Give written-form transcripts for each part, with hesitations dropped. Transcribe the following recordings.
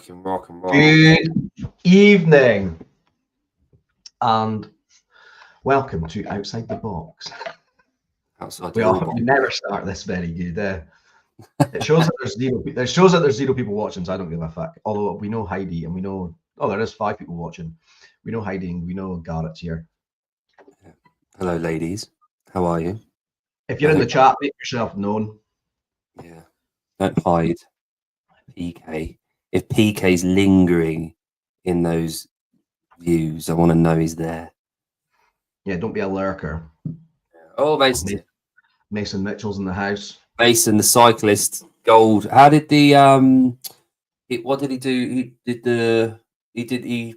Fucking rock and roll. Good evening, and welcome to Outside the Box. Outside We the box. never start this very good. It shows that there's zero. It shows that there's zero people watching, so I don't give a fuck. Although we know Heidi, and we know there is 5 people watching. We know Heidi, and we know Garrett's here. Hello, ladies. How are you? If you're in the chat, make yourself known. Yeah. Don't hide. PK. If PK's lingering in those views, I want to know he's there. Yeah, don't be a lurker. Oh, Mason. Mason Mitchell's in the house. Mason, the cyclist, gold. How did the what did he do? He did the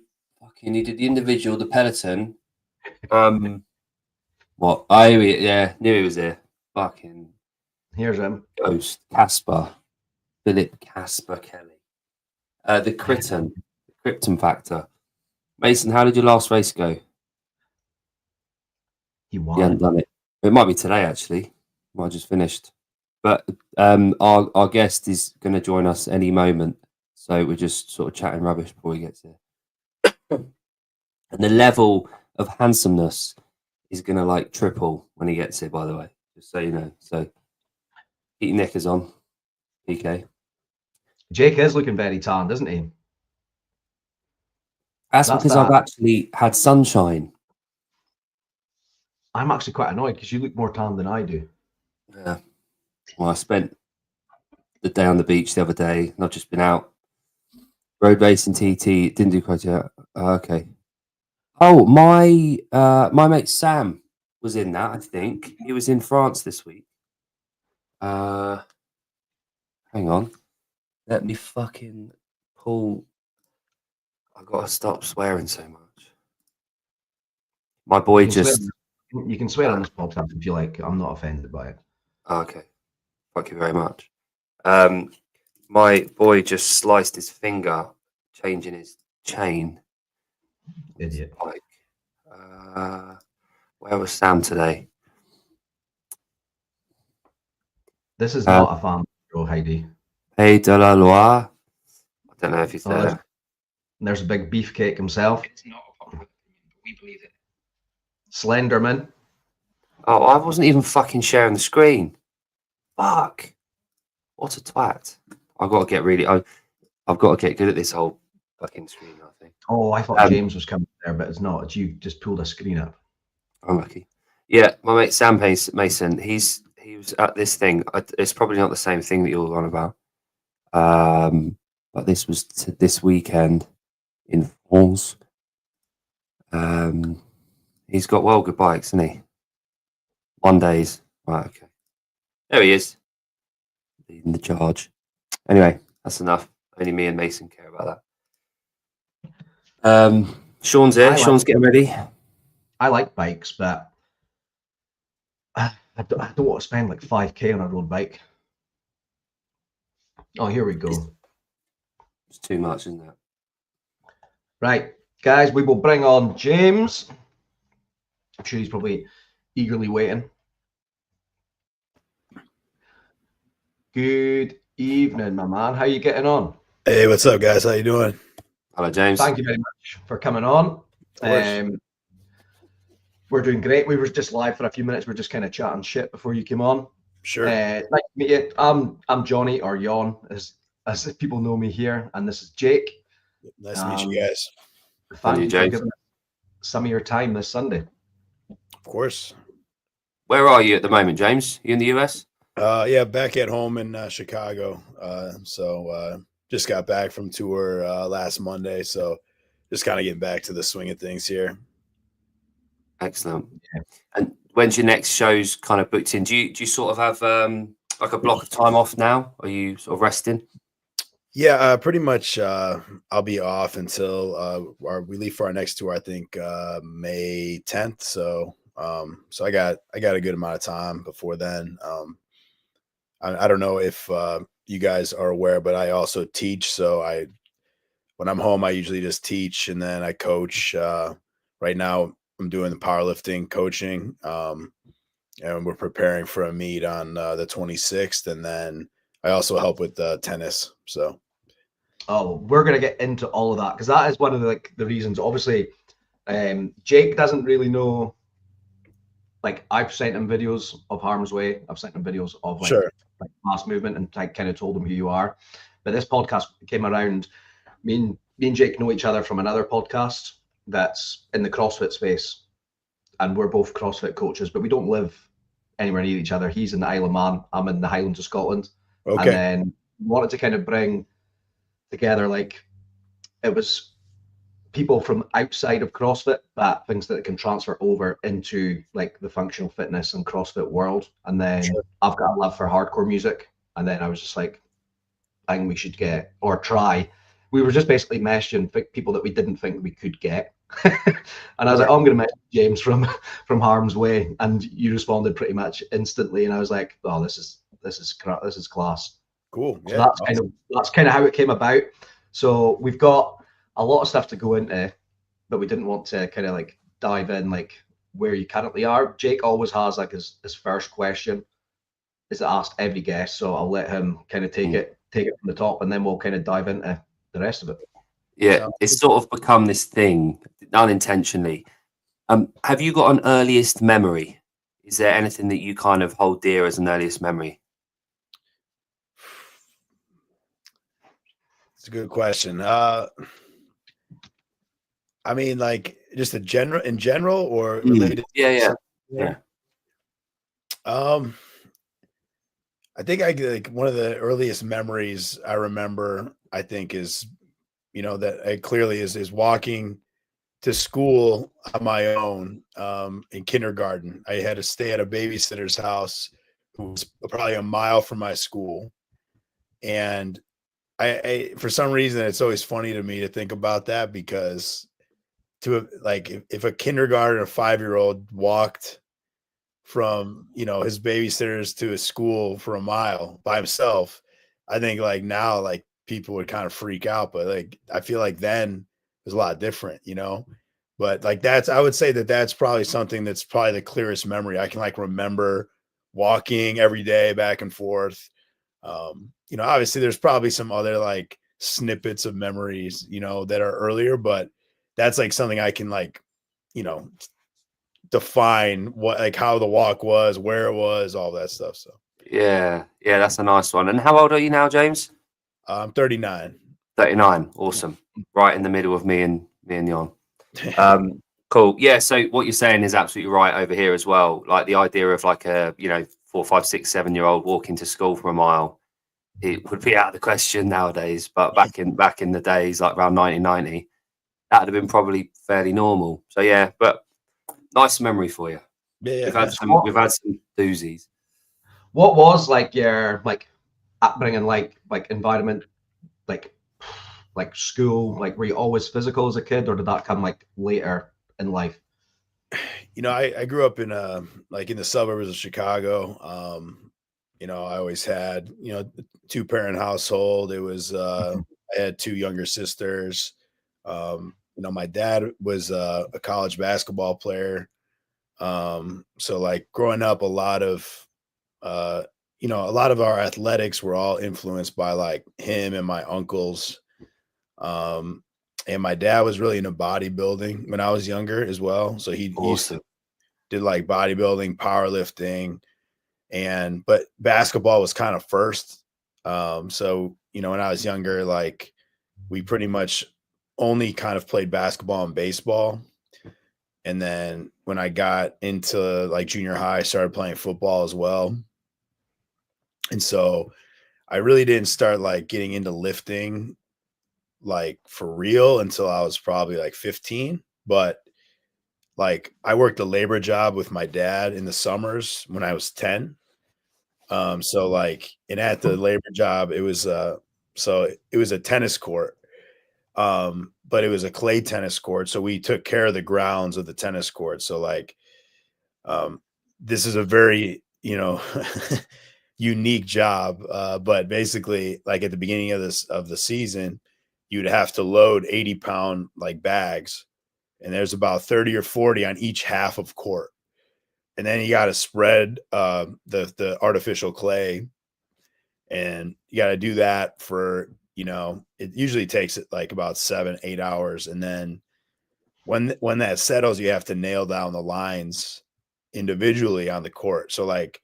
individual, the peloton. What? Yeah, knew he was there. Fucking Here's him. Ghost Philip Casper Kelly. The Krypton factor. Mason, how did your last race go? He won. You hadn't done it. It might be today, actually. Might have just finished. But our guest is going to join us any moment. So we're just sort of chatting rubbish before he gets here. And the level of handsomeness is going to like triple when he gets here, by the way. Just so you know. So keep your knickers on, PK. Jake is looking very tanned, isn't he? That's because I've actually had sunshine. I'm actually quite annoyed because you look more tanned than I do. Yeah. Well, I spent the day on the beach the other day, and I've just been out road racing TT. Didn't do quite yet. Okay. Oh, my mate Sam was in that. I think he was in France this week. Hang on. Let me fucking pull. I gotta stop swearing so much. My boy You can swear on this podcast if you like. I'm not offended by it. Okay. Thank you very much. My boy just sliced his finger changing his chain. Idiot. Where was Sam today? This is not a family show, Heidi. Hey de la Loire. I don't know if he's there. There's a big beefcake himself. It's not a popular opinion, but we believe it. Slenderman. Oh, I wasn't even fucking sharing the screen. Fuck. What a twat. I've got to get good at this whole fucking screen, I think. Oh, I thought James was coming there, but it's not. It's you just pulled a screen up. I'm lucky. Yeah, my mate Sam Mason, he was at this thing. It's probably not the same thing that you're on about. But this was this weekend in France. He's got well good bikes, hasn't he? One days. Right, okay. There he is. Leading the charge. Anyway, that's enough. Only me and Mason care about that. Sean's here. Sean's getting ready. I like bikes, but I don't want to spend like 5k on a road bike. Oh, here we go. It's too much, isn't it? Right, guys, we will bring on James. I'm sure he's probably eagerly waiting. Good evening, my man. How you getting on? Hey, what's up, guys? How you doing? Hello, James. Thank you very much for coming on. We're doing great. We were just live for a few minutes. We're just kind of chatting shit before you came on. Sure. Nice to meet you. I'm Johnny, or Jon, as people know me here, and this is Jake. Nice to meet you guys. Thank you, James, for giving us some of your time this Sunday. Of course. Where are you at the moment, James? You in the US? Yeah, back at home in Chicago. Just got back from tour last Monday, so just kind of getting back to the swing of things here. Excellent. Yeah. And when's your next shows kind of booked in? Do you sort of have like a block of time off now? Are you sort of resting? Yeah, pretty much. I'll be off until we leave for our next tour. I think May 10th. So I got a good amount of time before then. I don't know if you guys are aware, but I also teach. So when I'm home, I usually just teach and then I coach. Right now, I'm doing the powerlifting coaching, and we're preparing for a meet on the 26th, and then I also help with tennis. So Oh, we're gonna get into all of that because that is one of the reasons. Obviously, Jake doesn't really know. Like I've sent him videos of Harm's Way. I've sent him videos of like mass movement and like kind of told him who you are. But this podcast came around. Me and Jake know each other from another podcast that's in the CrossFit space, and we're both CrossFit coaches, but we don't live anywhere near each other. He's in the Isle of Man. I'm in the Highlands of Scotland. Okay. And then wanted to kind of bring together like it was people from outside of CrossFit, but things that can transfer over into like the functional fitness and CrossFit world. And then I've got a love for hardcore music. And then I was just like, I think we should get or try. We were just basically meshing people that we didn't think we could get. And I was like, oh, I'm going to message James from Harm's Way, and you responded pretty much instantly. And I was like, oh, this is class. Cool. So Yeah. that's kind of how it came about. So we've got a lot of stuff to go into, but we didn't want to kind of like dive in like where you currently are. Jake always has like his first question is asked every guest, so I'll let him kind of take it from the top, and then we'll kind of dive into the rest of it. Yeah, it's sort of become this thing unintentionally. Have you got an earliest memory? Is there anything that you kind of hold dear as an earliest memory? It's a good question. I mean, like just in general or related. Yeah. I think like one of the earliest memories I remember, I think is, that I clearly is walking to school on my own in kindergarten. I had to stay at a babysitter's house who was probably a mile from my school. And I for some reason, it's always funny to me to think about that because if a kindergarten or 5-year-old walked from, his babysitters to his school for a mile by himself, I think like now, like people would kind of freak out, but like, I feel like then it was a lot different, but like, I would say that's probably something that's probably the clearest memory. I can like remember walking every day back and forth. Obviously there's probably some other like snippets of memories, that are earlier, but that's like something I can like, define what like how the walk was, where it was, all that stuff. So Yeah, that's a nice one. And how old are you now, James? I'm 39. 39. Awesome. Right in the middle of me and Jon. Cool. Yeah. So what you're saying is absolutely right over here as well. Like the idea of like a 4, 5, 6, 7-year-old walking to school for a mile, it would be out of the question nowadays. But back in the days, like around 1990, that would have been probably fairly normal. So yeah, but nice memory for you. Yeah. We've had some doozies. What was like your like upbringing, like environment, like school, like were you always physical as a kid, or did that come like later in life? I grew up in like in the suburbs of Chicago. I always had, 2-parent household. It was I had 2 younger sisters. My dad was a college basketball player. So like growing up, a lot of our athletics were all influenced by like him and my uncles. And my dad was really into bodybuilding when I was younger as well. So he used to did like bodybuilding, powerlifting, but basketball was kind of first. So, when I was younger, like we pretty much only kind of played basketball and baseball. And then when I got into like junior high, I started playing football as well. And so I really didn't start like getting into lifting like for real until I was probably like 15. But like I worked a labor job with my dad in the summers when I was 10. So like, and at the labor job, it was a tennis court. But it was a clay tennis court. So we took care of the grounds of the tennis court. So like, this is a very, unique job. But basically like at the beginning of the season, you'd have to load 80-pound like bags, and there's about 30 or 40 on each half of court. And then you got to spread the artificial clay, and you got to do that for you know, it usually takes it like about 7-8 hours. And then when that settles, you have to nail down the lines individually on the court. So like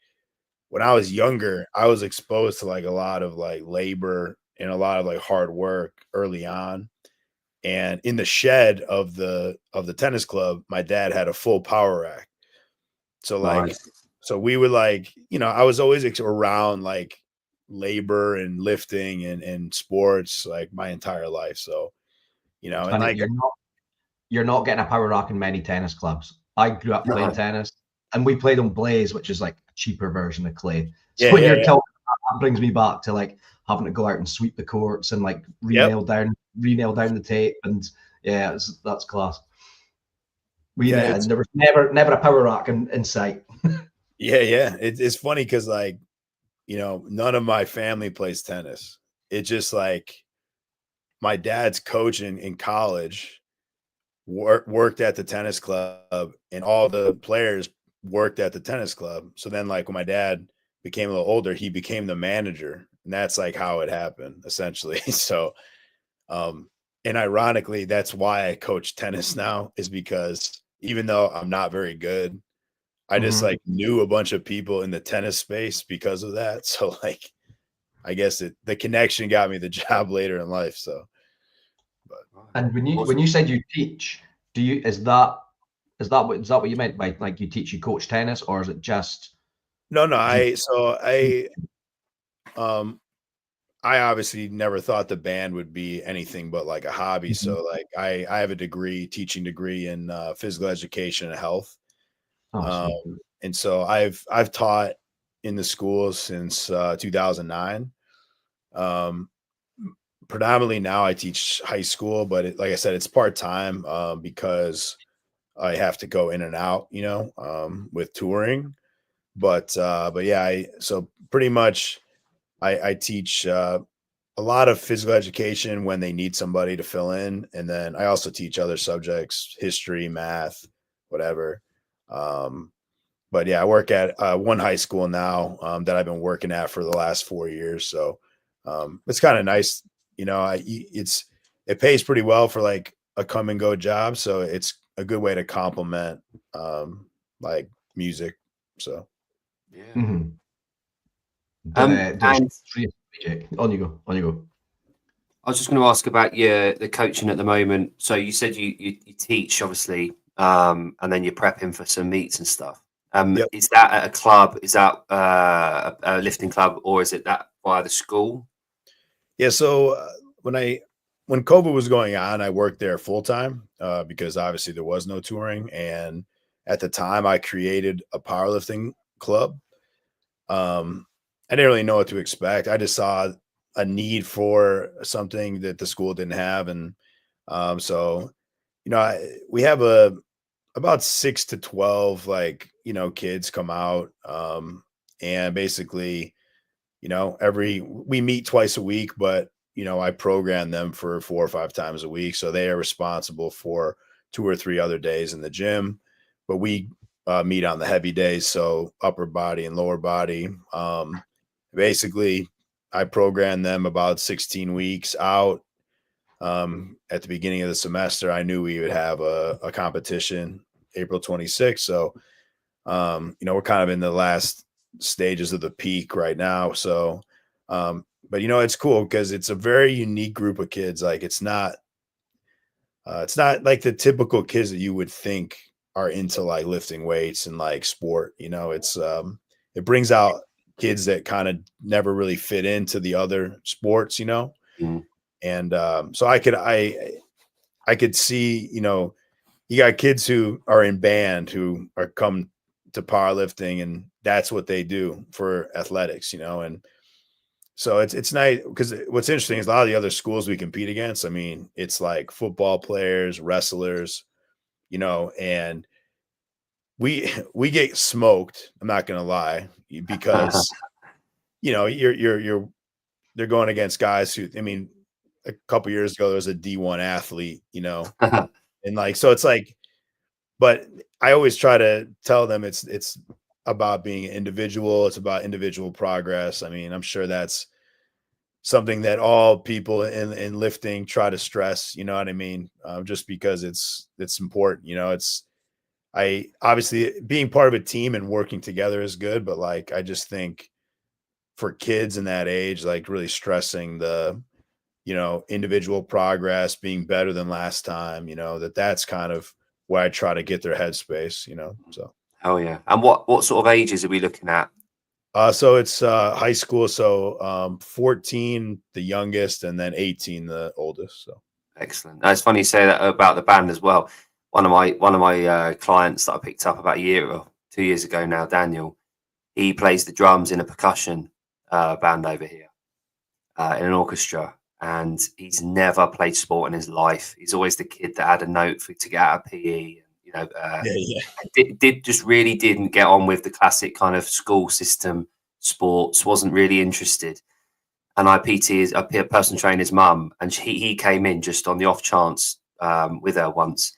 when I was younger, I was exposed to like a lot of like labor and a lot of like hard work early on. And in the shed of the tennis club, my dad had a full power rack. So like Nice. so we would like, you know, I was always around like labor and lifting and sports like my entire life. So, you know, and And like you're not getting a power rack in many tennis clubs. I grew up playing tennis, and we played on Blaze, which is like a cheaper version of clay. So yeah, when yeah, you're yeah. killing that brings me back to like having to go out and sweep the courts and like re-nail down the tape, and yeah, that's class. Yeah, There was never a power rack in sight. yeah. It's funny because like, you know, none of my family plays tennis. It's just like my dad's coach in college worked at the tennis club, and all the players worked at the tennis club. So then, like when my dad became a little older, he became the manager, and that's like how it happened, essentially. So, and ironically, that's why I coach tennis now, is because even though I'm not very good, I just like knew a bunch of people in the tennis space because of that. So like, I guess the connection got me the job later in life. So, but And when you said you teach, is that what you meant by like you coach tennis, or is it just no, do you, um I obviously never thought the band would be anything but like a hobby. So like I have a teaching degree in physical education and health. oh, Um, sweet. and so I've taught in the schools since 2009. Um, Predominantly now I teach high school, but like I said, it's part time because I have to go in and out, you know, with touring. But yeah, so pretty much I teach a lot of physical education when they need somebody to fill in, and then I also teach other subjects, history, math, whatever. Um, but yeah, I work at one high school now that I've been working at for the last 4 years. So it's kind of nice, you know. It pays pretty well for like a come and go job, so it's a good way to complement like music. So Yeah. Mm-hmm. The And on you go. I was just going to ask about the coaching at the moment. So you said you teach, obviously, and then you're prepping for some meets and stuff. yep. Is that at a club? Is that a lifting club, or is it that via the school? Yeah. So when COVID was going on, I worked there full time because obviously there was no touring, and at the time I created a powerlifting club. I didn't really know what to expect. I just saw a need for something that the school didn't have, and so you know, we have about 6 to 12 like, you know, kids come out, and basically, you know, we meet twice a week, but you know, I program them for 4 or 5 times a week, so they are responsible for 2 or 3 other days in the gym, but we meet on the heavy days, so upper body and lower body. Basically, I program them about 16 weeks out. At the beginning of the semester, I knew we would have a competition April 26th. So, you know, we're kind of in the last stages of the peak right now. So, but you know, it's cool because it's a very unique group of kids. Like it's not like the typical kids that you would think are into like lifting weights and like sport. You know, it brings out kids that kind of never really fit into the other sports, you know. Mm. And so I could see, you know, you got kids who are in band who are come to powerlifting, and that's what they do for athletics, you know. And so it's nice because what's interesting is a lot of the other schools we compete against, I mean, it's like football players, wrestlers, you know, and we get smoked, I'm not gonna lie, because you know, they're going against guys who, I mean, a couple years ago there was a D1 athlete, you know, and like so it's like, but I always try to tell them it's about being an individual, it's about individual progress. I mean, I'm sure that's something that all people in lifting try to stress, you know what I mean? Just because it's important, you know, I obviously being part of a team and working together is good, but like, I just think for kids in that age, like really stressing the, you know, individual progress, being better than last time, you know, that's kind of where I try to get their headspace, you know, so. Oh yeah. And what sort of ages are we looking at? So it's high school. So 14, the youngest, and then 18, the oldest. So Excellent. It's funny you say that about the band as well. One of my clients that I picked up about a year or 2 years ago now, Daniel, he plays the drums in a percussion band over here in an orchestra, and he's never played sport in his life. He's always the kid that had a note to get out of PE. You know, yeah. really didn't get on with the classic kind of school system sports. Wasn't really interested. And I personal trained his mum, and he came in just on the off chance with her once,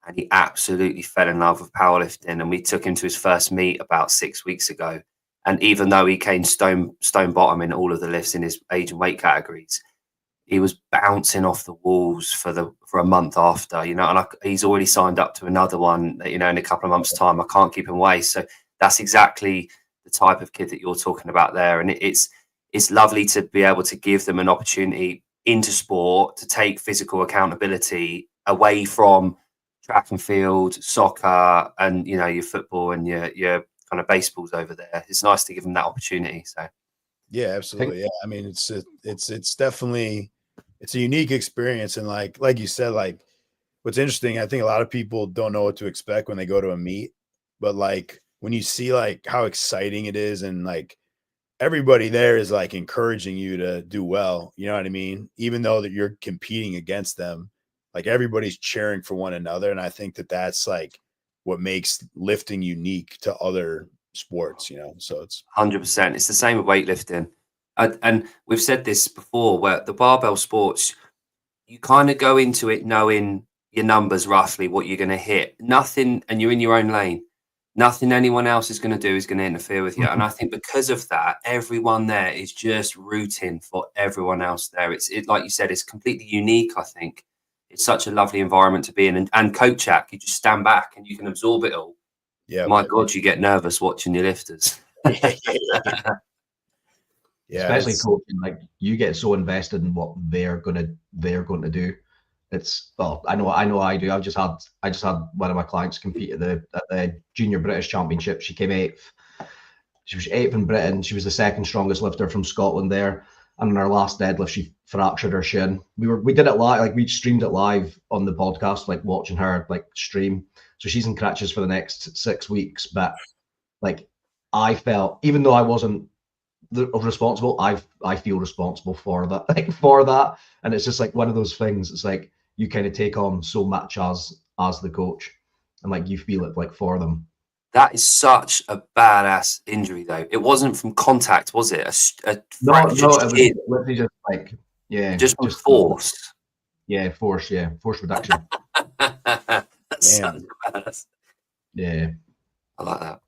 and he absolutely fell in love with powerlifting. And we took him to his first meet about 6 weeks ago. And even though he came stone bottom in all of the lifts in his age and weight categories, he was bouncing off the walls for a month after, you know. And he's already signed up to another one, you know, in a couple of months' time. I can't keep him away. So that's exactly the type of kid that you're talking about there. And it's lovely to be able to give them an opportunity into sport, to take physical accountability away from track and field, soccer, and, you know, your football and your kind of baseballs over there. It's nice to give them that opportunity. So yeah, absolutely. Yeah. I mean, it's definitely, it's a unique experience. And like you said, like what's interesting, I think a lot of people don't know what to expect when they go to a meet, but like when you see like how exciting it is, and like everybody there is like encouraging you to do well, you know what I mean? Even though that you're competing against them, like everybody's cheering for one another. And I think that that's like what makes lifting unique to other sports, you know? So it's 100%. It's the same with weightlifting. And we've said this before, where the barbell sports, you kind of go into it knowing your numbers roughly, what you're going to hit. Nothing, and you're in your own lane. Nothing anyone else is going to do is going to interfere with you. And I think because of that, everyone there is just rooting for everyone else there. Like you said, it's completely unique, I think. It's such a lovely environment to be in. And coach Jack, you just stand back and you can absorb it all. yeah. My God, you get nervous watching your lifters. Yeah, Especially coaching, like you get so invested in what they're going to do. It's, well, I know I do. I just had one of my clients compete at the Junior British Championship. She came eighth. She was eighth in Britain. She was the second strongest lifter from Scotland there. And in her last deadlift, she fractured her shin. We did it live, like we streamed it live on the podcast, like watching her like stream. So she's in crutches for the next 6 weeks. But like I felt, even though I wasn't responsible, I feel responsible for that, and it's just like one of those things. It's like you kind of take on so much as the coach, and like you feel it like for them. That is such a badass injury, though. It wasn't from contact, was it? No, it was shin, literally just like just from force. Force reduction. That's Damn. such a badass. Yeah. I like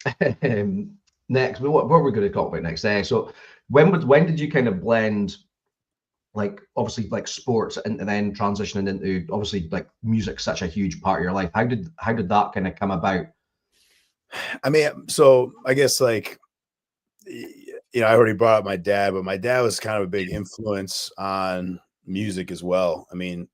that. Next, what are we going to talk about next? So when did you kind of blend, like obviously like sports and then transitioning into obviously like music's such a huge part of your life? How did that kind of come about? I mean, so I guess like, you know, I already brought up my dad, but my dad was kind of a big influence on music as well. I mean,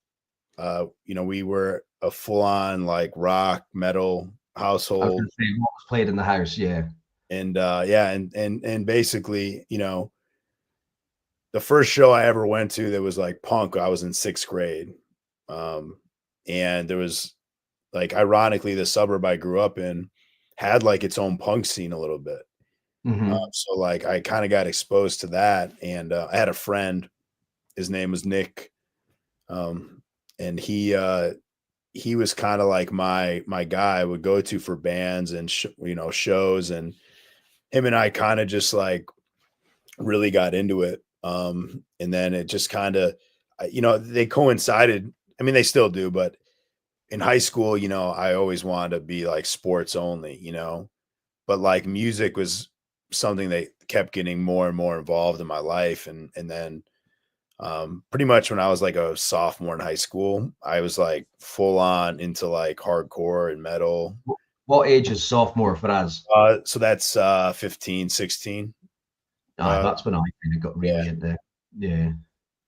you know, we were a full-on like rock metal I was household. going to say what was played in the house, yeah. And yeah, and basically, you know, the first show I ever went to that was like punk, I was in 6th grade. And there was like, ironically, the suburb I grew up in had like its own punk scene a little bit. So like I kind of got exposed to that. And I had a friend, his name was Nick. And he was kind of like my guy I would go to for bands and you know, shows, and him and I kind of just like really got into it. And then it just kind of, you know, they coincided. I mean, they still do, but in high school, you know, I always wanted to be like sports only, you know, but like music was something that kept getting more and more involved in my life. And then pretty much when I was like a sophomore in high school, I was like full on into like hardcore and metal. What age is sophomore for us? So that's 15, 16. That's when I kind of got really into. Yeah.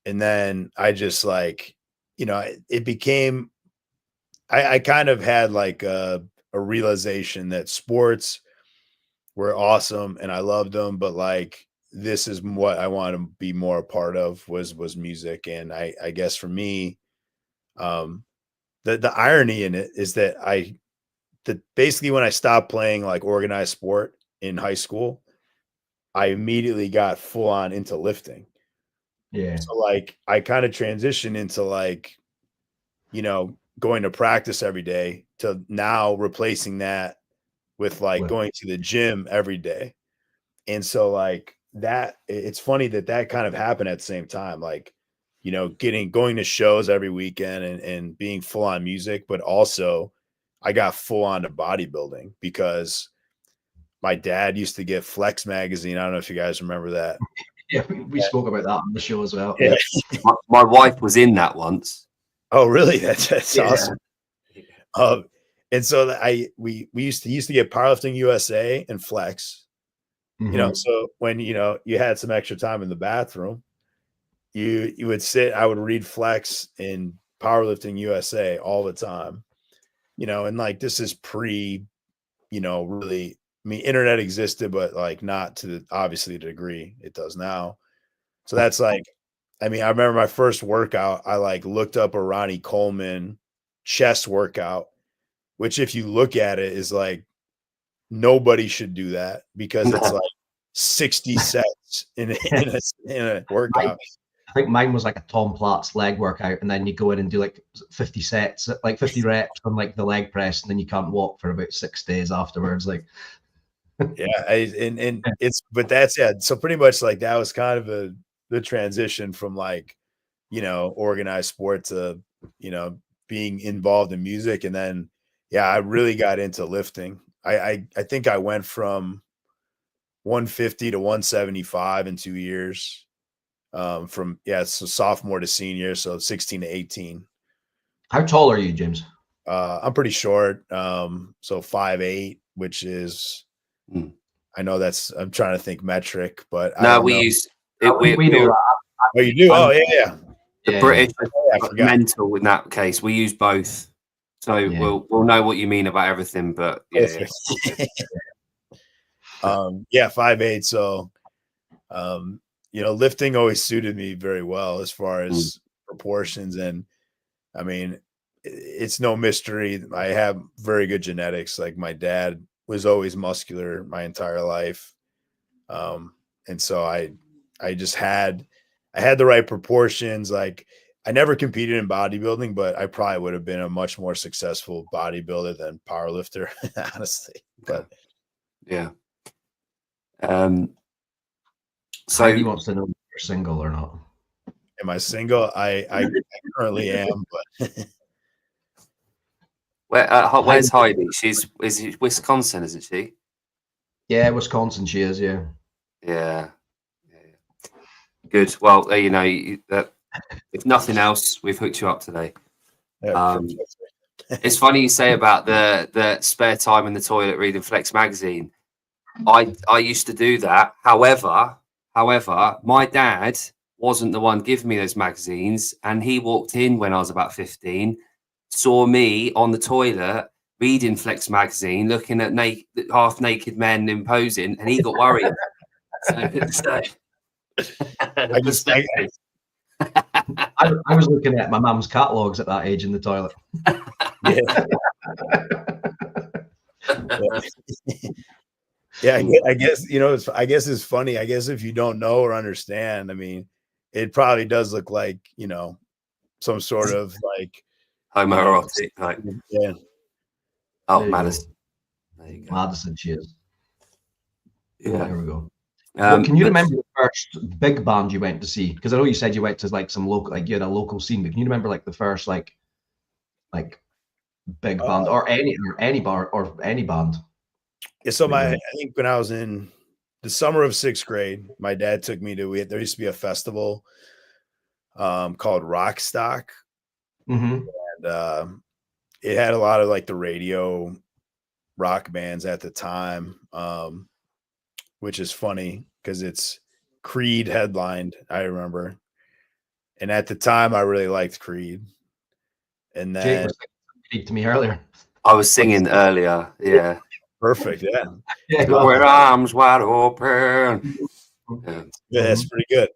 And then I just like, it became, I kind of had like a realization that sports were awesome and I loved them, but like this is what I want to be more a part of was music. And I guess for me, the irony in it is that basically when I stopped playing like organized sport in high school, I immediately got full on into lifting. Yeah. So like I kind of transitioned into like, going to practice every day to now replacing that with like going to the gym every day. And so like that, it's funny that kind of happened at the same time, like, going to shows every weekend and being full on music, but also I got full on to bodybuilding because my dad used to get Flex magazine. I don't know if you guys remember that. Yeah, we spoke about that on the show as well. Yeah. My wife was in that once. Oh, really? That's awesome. And so we used to get Powerlifting USA and Flex. Mm-hmm. So when you had some extra time in the bathroom, you would sit. I would read Flex and Powerlifting USA all the time. And like this is pre, really. I mean, internet existed, but like not to obviously the degree it does now. So that's like, I mean, I remember my first workout. I like looked up a Ronnie Coleman chest workout, which if you look at it is like nobody should do that because it's like 60 sets in a workout. I think mine was like a Tom Platz leg workout, and then you go in and do like 50 sets, like 50 reps on like the leg press, and then you can't walk for about 6 days afterwards. Like, but that's So pretty much like that was kind of the transition from like, organized sport to, being involved in music. And then, I really got into lifting. I think I went from 150 to 175 in 2 years. So sophomore to senior, so 16 to 18. How tall are you, James? I'm pretty short. So 5'8", which is, I know I'm trying to think metric, but We use it. We know that. Oh, you do? Oh, yeah. The British mental in that case. We use both, so we'll know what you mean about everything. But yeah. 5'8". So, lifting always suited me very well as far as proportions. And I mean, it's no mystery. I have very good genetics. Like my dad was always muscular my entire life. And so I had the right proportions. Like I never competed in bodybuilding, but I probably would have been a much more successful bodybuilder than powerlifter, honestly. But so he wants to know if you're single or not. Am I single? I currently am, but where's Heidi? Is it Wisconsin, isn't she? Yeah, Wisconsin. She is. Yeah. Yeah. Good. Well, that if nothing else, we've hooked you up today. It's funny you say about the spare time in the toilet reading Flex magazine. I used to do that. However, my dad wasn't the one giving me those magazines, and he walked in when I was about 15, saw me on the toilet reading Flex magazine, looking at half naked men imposing, and he got worried. I was looking at my mum's catalogs at that age in the toilet. I guess it's funny. I guess if you don't know or understand, I mean, it probably does look like, some sort of like homoerotic. Yeah. Oh, Madison. There you go. Madison, she is. Yeah. There we go. Can you remember the first big band you went to see? Because I know you said you went to like some local, like you had a local scene, but can you remember like the first like big band or any bar or any band? Yeah, so I think when I was in the summer of 6th grade, my dad took me to there used to be a festival called Rockstock, Mm-hmm. and it had a lot of like the radio rock bands at the time, which is funny because it's Creed headlined, I remember. And at the time, I really liked Creed. And Jake then, was saying to me earlier. I was singing earlier. Yeah. perfect, yeah. Yeah, With arms wide open. Yeah. Yeah, that's pretty good.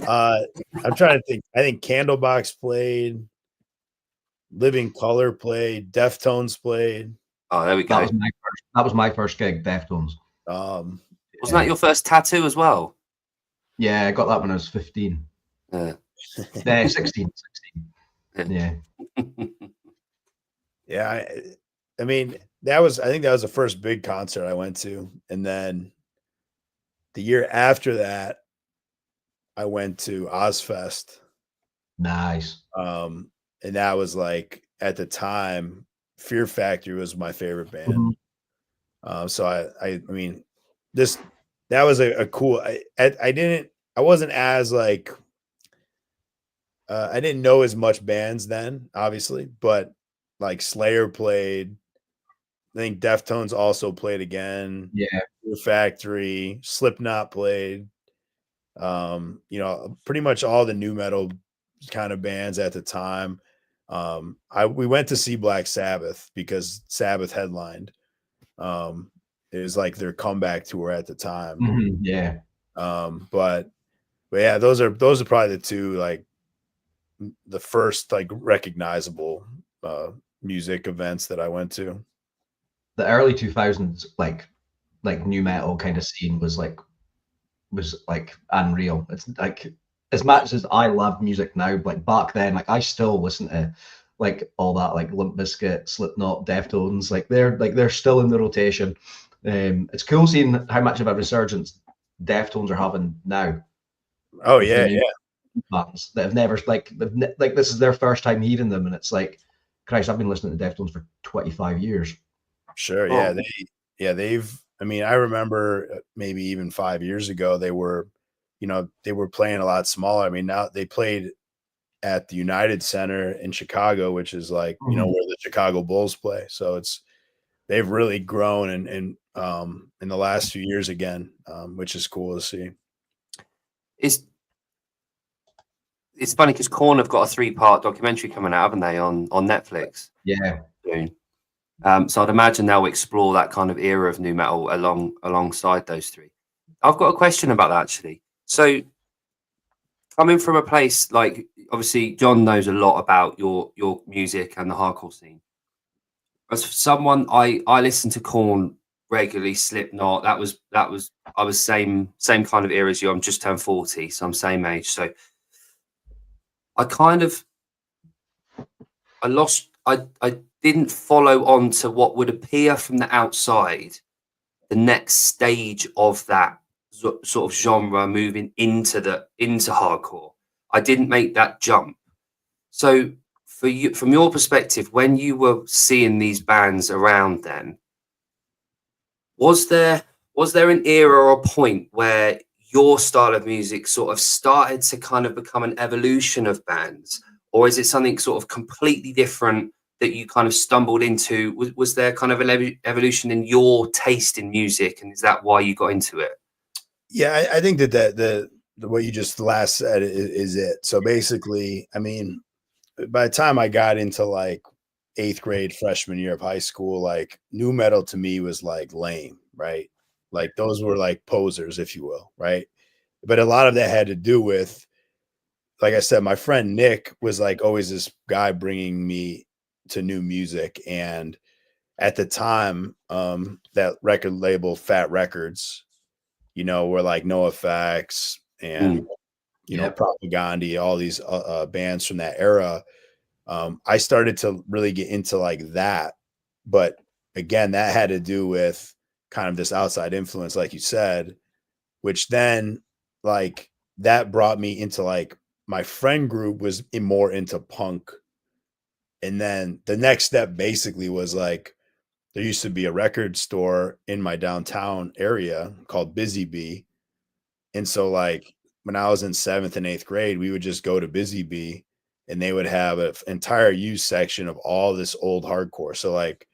I'm trying to think. I think Candlebox played, Living Color played, Deftones played. Oh, there we go. That was my first gig, Deftones. Um, Wasn't that your first tattoo as well? Yeah, I got that when I was 15. Yeah. 16. Yeah. yeah, I mean, I think that was the first big concert I went to. And then the year after that, I went to Ozfest. Nice. And that was like, at the time, Fear Factory was my favorite band. So I mean, that was a cool. I wasn't as like, I didn't know as much bands then, obviously, but like Slayer played. I think Deftones also played again. Yeah. Fear Factory, Slipknot played. Pretty much all the new metal kind of bands at the time. We went to see Black Sabbath because Sabbath headlined. It was like their comeback tour at the time. Mm-hmm. Yeah. But yeah, those are probably the two, like the first like recognizable music events that I went to. The early 2000s, like new metal kind of scene was like unreal. It's like, as much as I love music now, like back then, like I still listen to like all that, like Limp Bizkit, Slipknot, Deftones, like they're still in the rotation. It's cool seeing how much of a resurgence Deftones are having now. Oh yeah, yeah. Bands that have never like this is their first time hearing them, and it's like, Christ, I've been listening to Deftones for 25 years. Sure, yeah, they've. I mean, I remember maybe even 5 years ago they were playing a lot smaller. I mean, now they played at the United Center in Chicago, which is like where the Chicago Bulls play. So they've really grown and in the last few years again, which is cool to see. It's funny because Korn have got a 3-part documentary coming out, haven't they, on Netflix? Yeah. Soon. So I'd imagine they'll explore that kind of era of new metal alongside those three. I've got a question about that actually. So coming from a place like, obviously John knows a lot about your music and the hardcore scene. As someone, I listen to Korn regularly, Slipknot. That was I was same kind of era as you. I'm just turned 40, so I'm same age. So I didn't follow on to what would appear from the outside the next stage of that sort of genre moving into hardcore. I didn't make that jump. So for you, from your perspective, when you were seeing these bands around then, was there an era or a point where your style of music sort of started to kind of become an evolution of bands, or is it something sort of completely different that you kind of stumbled into? Was there kind of an evolution in your taste in music, and is that why you got into it? Yeah, I think that the what you just last said is it. So basically, I mean, by the time I got into like 8th grade, freshman year of high school, like new metal to me was like lame, right? Like those were like posers, if you will, right? But a lot of that had to do with, like I said, my friend Nick was like always this guy bringing me to new music. And at the time, that record label Fat Records, were like NoFX and Propaganda, all these bands from that era. I started to really get into like that. But again, that had to do with kind of this outside influence, like you said, which then like that brought me into like my friend group was more into punk. And then the next step basically was like there used to be a record store in my downtown area called Busy Bee. And so like when I was in 7th and 8th grade, we would just go to Busy Bee and they would have an entire used section of all this old hardcore. So like,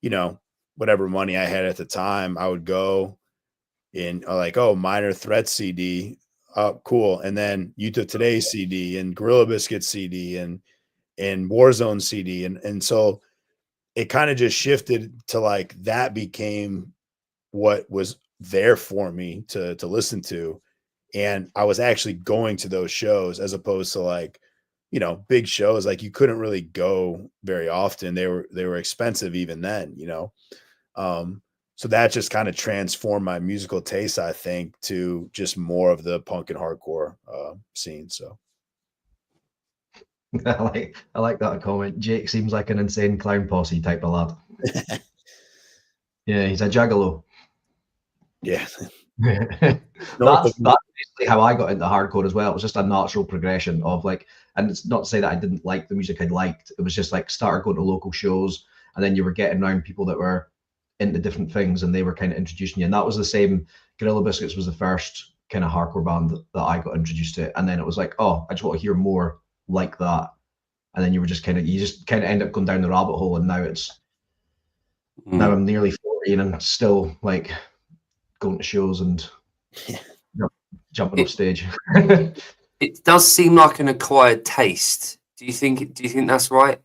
you know, whatever money I had at the time, I would go in like, oh, Minor Threat CD. Oh, cool. And then Youth of Today CD and Gorilla Biscuit CD and Warzone CD. And so it kind of just shifted to like that became what was there for me to listen to. And I was actually going to those shows as opposed to like, you know, big shows. Like you couldn't really go very often. They were expensive even then, you know. So that just kind of transformed my musical taste, I think, to just more of the punk and hardcore scene. So I like that comment. Jake seems like an insane clown posse type of lad. Yeah, he's a juggalo. yeah. That's basically how I got into hardcore as well. It was just a natural progression of like, and it's not to say that I didn't like the music I liked. It was just like started going to local shows, and then you were getting around people that were into different things, and they were kind of introducing you. And that was the same. Gorilla Biscuits was the first kind of hardcore band that I got introduced to, and then it was like, oh, I just want to hear more like that. And then you just kind of end up going down the rabbit hole, and now now I'm nearly 40 and I'm still like going to shows and jumping off stage. It does seem like an acquired taste. Do you think that's right?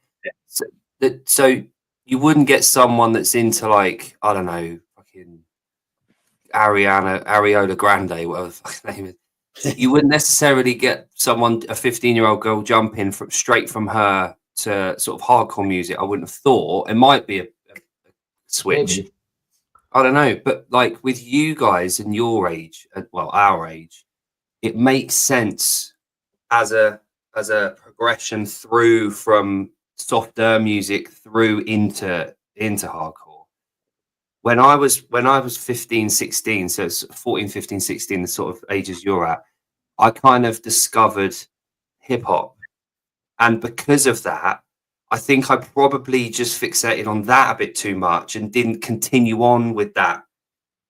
Yeah. So you wouldn't get someone that's into like, I don't know, fucking Ariana Grande, whatever the fuck's name is. You wouldn't necessarily get someone, a 15-year-old girl, jumping straight from her to sort of hardcore music. I wouldn't have thought. It might be a switch. Maybe. I don't know, but like with you guys and your age, well, our age, it makes sense as a progression through from softer music through into hardcore. When I was 15, 16, so it's 14, 15, 16, the sort of ages you're at, I kind of discovered hip hop. And because of that, I think I probably just fixated on that a bit too much and didn't continue on with that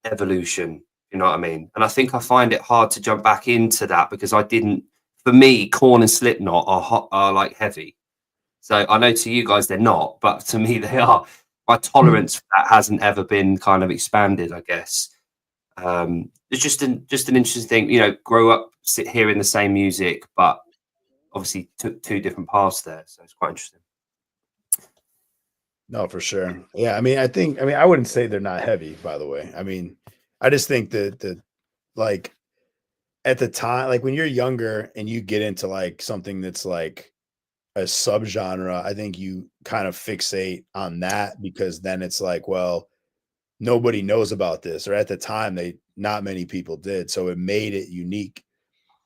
evolution. You know what I mean? And I think I find it hard to jump back into that because I didn't. For me, Korn and Slipknot are like heavy. So I know to you guys they're not, but to me they are. My tolerance for that hasn't ever been kind of expanded, I guess. It's just an interesting thing, you know. Grow up, sit hearing the same music, but obviously took two different paths there. So it's quite interesting. No, for sure. Yeah, I mean, I wouldn't say they're not heavy, by the way. I mean, I just think that like at the time, like when you're younger and you get into like something that's like a subgenre, I think you kind of fixate on that because then it's like, well, nobody knows about this, or at the time not many people did. So it made it unique,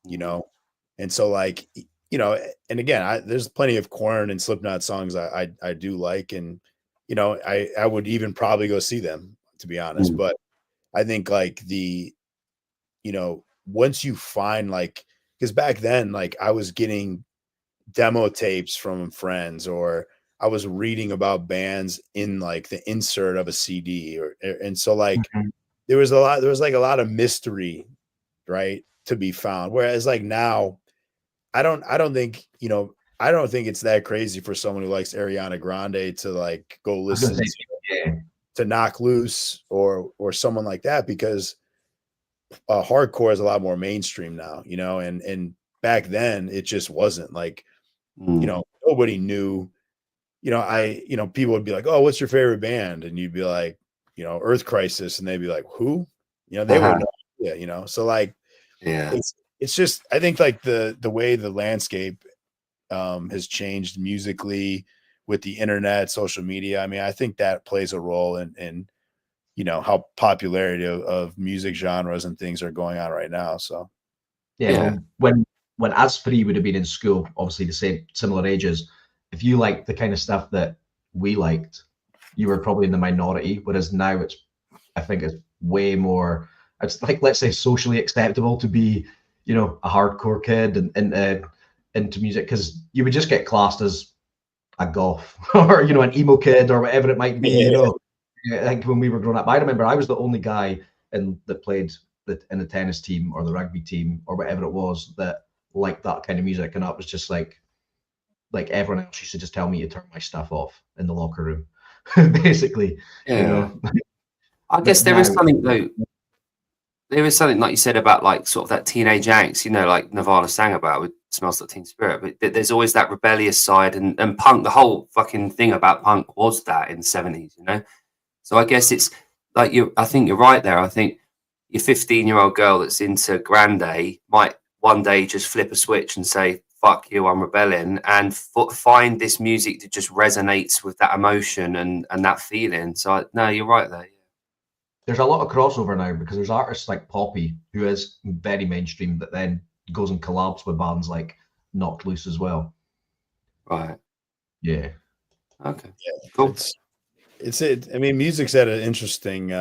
you know? And so like, you know, and again, there's plenty of Korn and Slipknot songs I do like, and you know, I would even probably go see them, to be honest. But I think like you know, once you find like, because back then, like I was getting demo tapes from friends, or I was reading about bands in like the insert of a CD, and so like there was a lot of mystery, right, to be found. Whereas like now, I don't think, you know, I don't think it's that crazy for someone who likes Ariana Grande to like go listen to Knock Loose or someone like that, because hardcore is a lot more mainstream now, you know, and back then it just wasn't like, you know, nobody knew, you know, people would be like, oh, what's your favorite band? And you'd be like, you know, Earth Crisis. And they'd be like, who? You know, they would know. Yeah, you know, so like, yeah, it's just, I think like the way the landscape has changed musically with the internet, social media. I mean, I think that plays a role in you know, how popularity of music genres and things are going on right now. So yeah. When us three would have been in school, obviously the same similar ages, if you liked the kind of stuff that we liked, you were probably in the minority. Whereas now I think it's way more, it's like, let's say, socially acceptable to be, you know, a hardcore kid and into music, because you would just get classed as a goth or, you know, an emo kid or whatever it might be, you know. I think when we were growing up, I remember I was the only guy that played in the tennis team or the rugby team or whatever it was that liked that kind of music, and that was just like everyone else used to just tell me to turn my stuff off in the locker room, basically. Yeah. You know? I guess But there is now- something though. There is something like you said about like sort of that teenage angst, you know, like Nirvana sang about with "Smells Like Teen Spirit." But there's always that rebellious side, and punk. The whole fucking thing about punk was that in the '70s, you know. So I guess it's like I think you're right there. I think your 15-year-old girl that's into Grande might one day just flip a switch and say, "Fuck you, I'm rebelling," and find this music that just resonates with that emotion and that feeling. So no, you're right there. There's a lot of crossover now because there's artists like Poppy, who is very mainstream, but then goes and collabs with bands like Knocked Loose as well. Right. Yeah. Okay. Yeah, Cool. It's it. I mean, music's at an interesting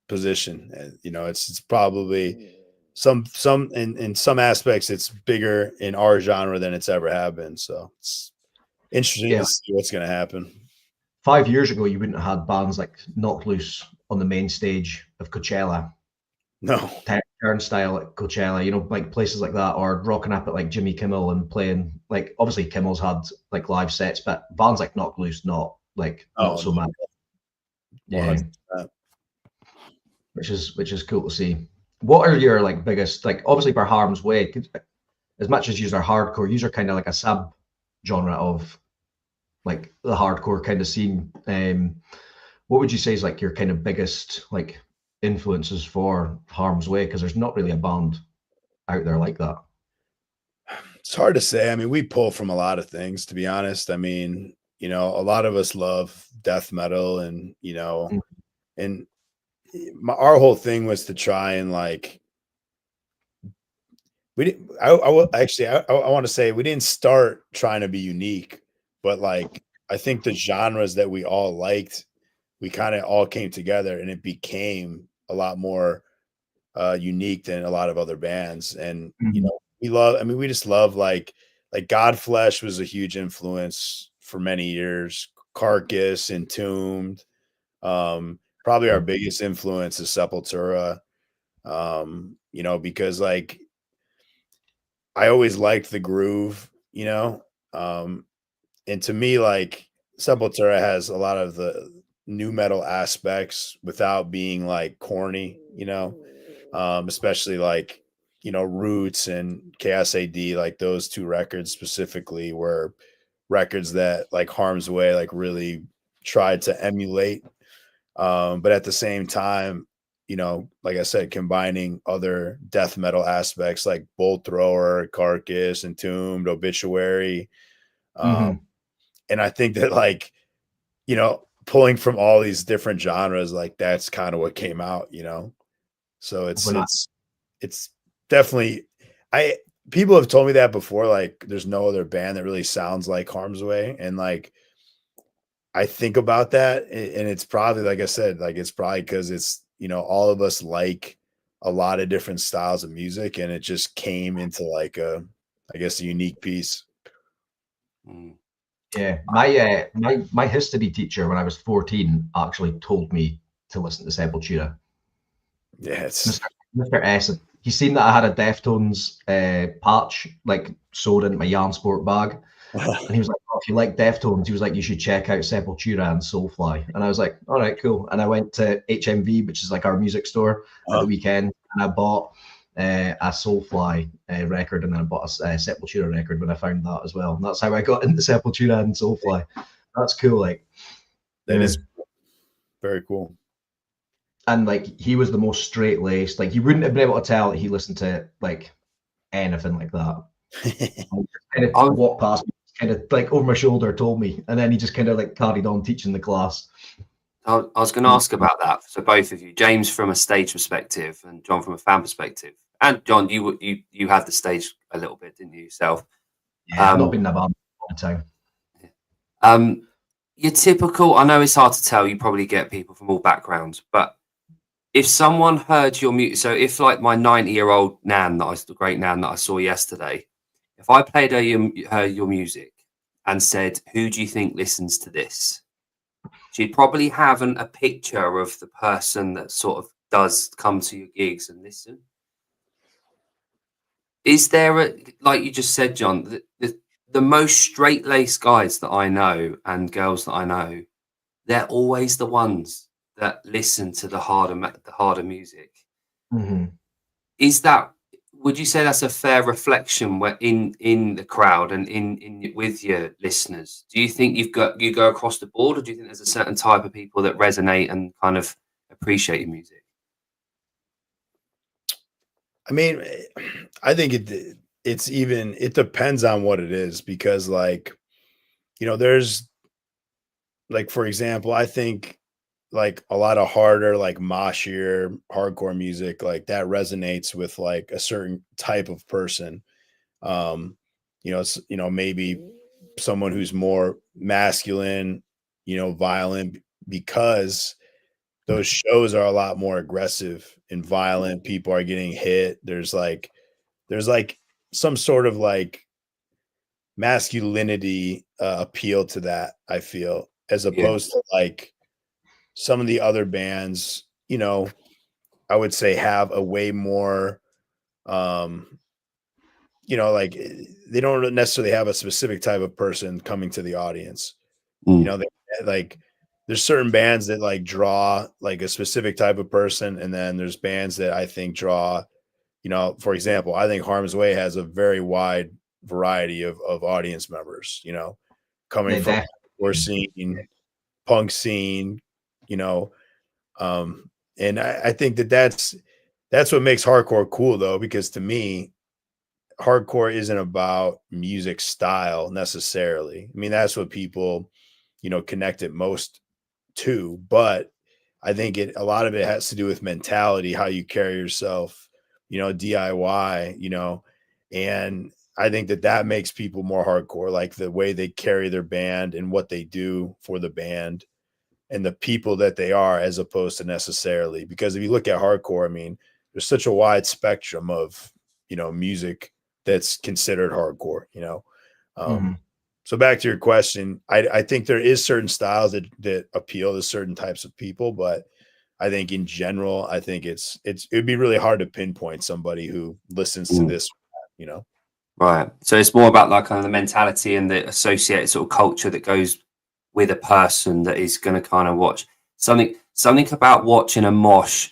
position. You know, it's probably some in some aspects it's bigger in our genre than it's ever have been. So it's interesting Yeah. to see what's going to happen. 5 years ago, you wouldn't have had bands like Knocked Loose on the main stage of Coachella, No, Turnstile at Coachella, you know, like places like that, or rocking up at like Jimmy Kimmel and playing, like, obviously Kimmel's had like live sets, but bands like Knocked Loose, not so much. Yeah, 100%. which is cool to see. What are your like biggest, like, obviously for Harm's Way, as much as you're hardcore, you're kind of like a sub genre of like the hardcore kind of scene. What would you say is like your kind of biggest like influences for Harm's Way? Because there's not really a band out there like that. It's hard to say. I mean, we pull from a lot of things, to be honest. I mean, you know, a lot of us love death metal, and you know, and our whole thing was to try and like we didn't. I want to say we didn't start trying to be unique, but like I think the genres that we all liked, we kind of all came together, and it became a lot more unique than a lot of other bands. And you know, we love. I mean, we just love like Godflesh was a huge influence for many years. Carcass, Entombed. Probably our biggest influence is Sepultura. You know, because like I always liked the groove, you know. And to me, like Sepultura has a lot of the new metal aspects without being like corny, you know. Especially like, you know, Roots and Chaos AD, like those two records specifically were records that like Harm's Way like really tried to emulate. But at the same time, you know, like I said, combining other death metal aspects like Bolt Thrower, Carcass, Entombed, Obituary. And I think that like, you know, pulling from all these different genres, like that's kind of what came out, you know. So it's definitely people have told me that before, like there's no other band that really sounds like Harm's Way. And like I think about that, and it's probably, like I said, like it's probably because it's, you know, all of us like a lot of different styles of music, and it just came into like a, I guess, a unique piece. Yeah, my history teacher when I was 14 actually told me to listen to Sepultura. Yeah, it's Mr. S. He seen that I had a Deftones patch like sewed into my Yarn Sport bag, and he was like, "Oh, if you like Deftones," he was like, "you should check out Sepultura and Soulfly." And I was like, "All right, cool." And I went to HMV, which is like our music store, at the weekend, and I bought a Soulfly record, and then I bought a Sepultura record when I found that as well. And that's how I got into Sepultura and Soulfly. That's cool. Like that is very cool. And like he was the most straight laced. Like you wouldn't have been able to tell that he listened to like anything like that. Kind of walked past me, kind of like over my shoulder, told me, and then he just kind of like carried on teaching the class. I was going to ask about that. So both of you, James from a stage perspective and John from a fan perspective. And John, you had the stage a little bit, didn't you yourself? Yeah, I've not been in a band all the time. Your typical, I know it's hard to tell, you probably get people from all backgrounds, but if someone heard your music, so if like my 90-year-old nan, the great nan that I saw yesterday, if I played her your music and said, "Who do you think listens to this?" you probably haven't a picture of the person that sort of does come to your gigs and listen. Is there a, like you just said, John, the most straight-laced guys that I know and girls that I know, they're always the ones that listen to the harder music. Mm-hmm. Is that, would you say that's a fair reflection in the crowd and in with your listeners? Do you think you go across the board, or do you think there's a certain type of people that resonate and kind of appreciate your music? I mean, I think it depends on what it is, because like, there's like, for example, I think like a lot of harder, like moshier hardcore music, like that resonates with like a certain type of person. It's, maybe someone who's more masculine, violent, because those shows are a lot more aggressive and violent. People are getting hit. There's like some sort of like masculinity appeal to that, I feel, as opposed to like some of the other bands, I would say have a way more, like they don't necessarily have a specific type of person coming to the audience. Like there's certain bands that like draw like a specific type of person, and then there's bands that I think draw, for example, I think Harm's Way has a very wide variety of audience members, coming from hardcore scene, punk scene, and I think that's what makes hardcore cool, though, because to me, hardcore isn't about music style necessarily. I mean, that's what people, connect it most to, but I think a lot of it has to do with mentality, how you carry yourself, DIY, and I think that makes people more hardcore, like the way they carry their band and what they do for the band and the people that they are, as opposed to necessarily, because if you look at hardcore, I mean, there's such a wide spectrum of, music that's considered hardcore, So back to your question, I think there is certain styles that appeal to certain types of people, but I think in general, I think it'd be really hard to pinpoint somebody who listens to this, Right. So it's more about like kind of the mentality and the associated sort of culture that goes with a person that is going to kind of watch something about watching a mosh.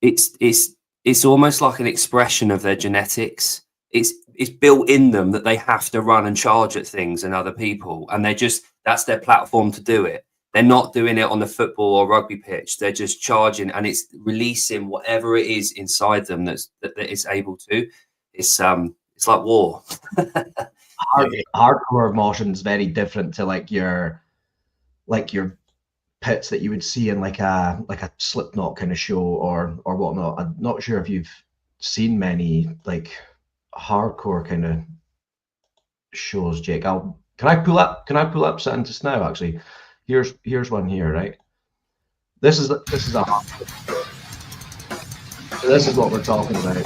It's almost like an expression of their genetics. It's built in them that they have to run and charge at things and other people, and that's their platform to do it. They're not doing it on the football or rugby pitch. They're just charging, and it's releasing whatever it is inside them that it's able to. It's like war. Hardcore motion is very different to like your pits that you would see in like a Slipknot kind of show or whatnot. I'm not sure if you've seen many like hardcore kind of shows, Jake. Can I pull up something just now? Actually, here's one here, right? This is a so this is what we're talking about.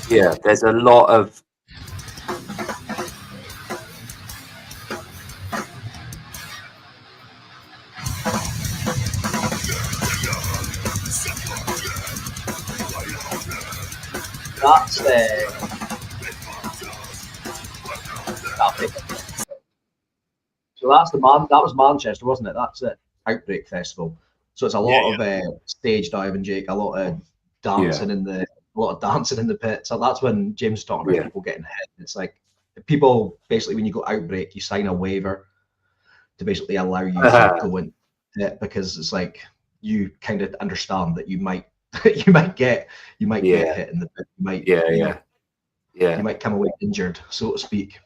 Yeah, there's a lot of So that was Manchester, wasn't it? That's it. Outbreak Festival. So it's a lot of stage diving, Jake. A lot of dancing in the pit. So that's when James was talking about people getting hit. It's like people basically, when you go Outbreak, you sign a waiver to basically allow you to go in it, because it's like you kind of understand that you might get hit in the pit. You might come away injured, so to speak.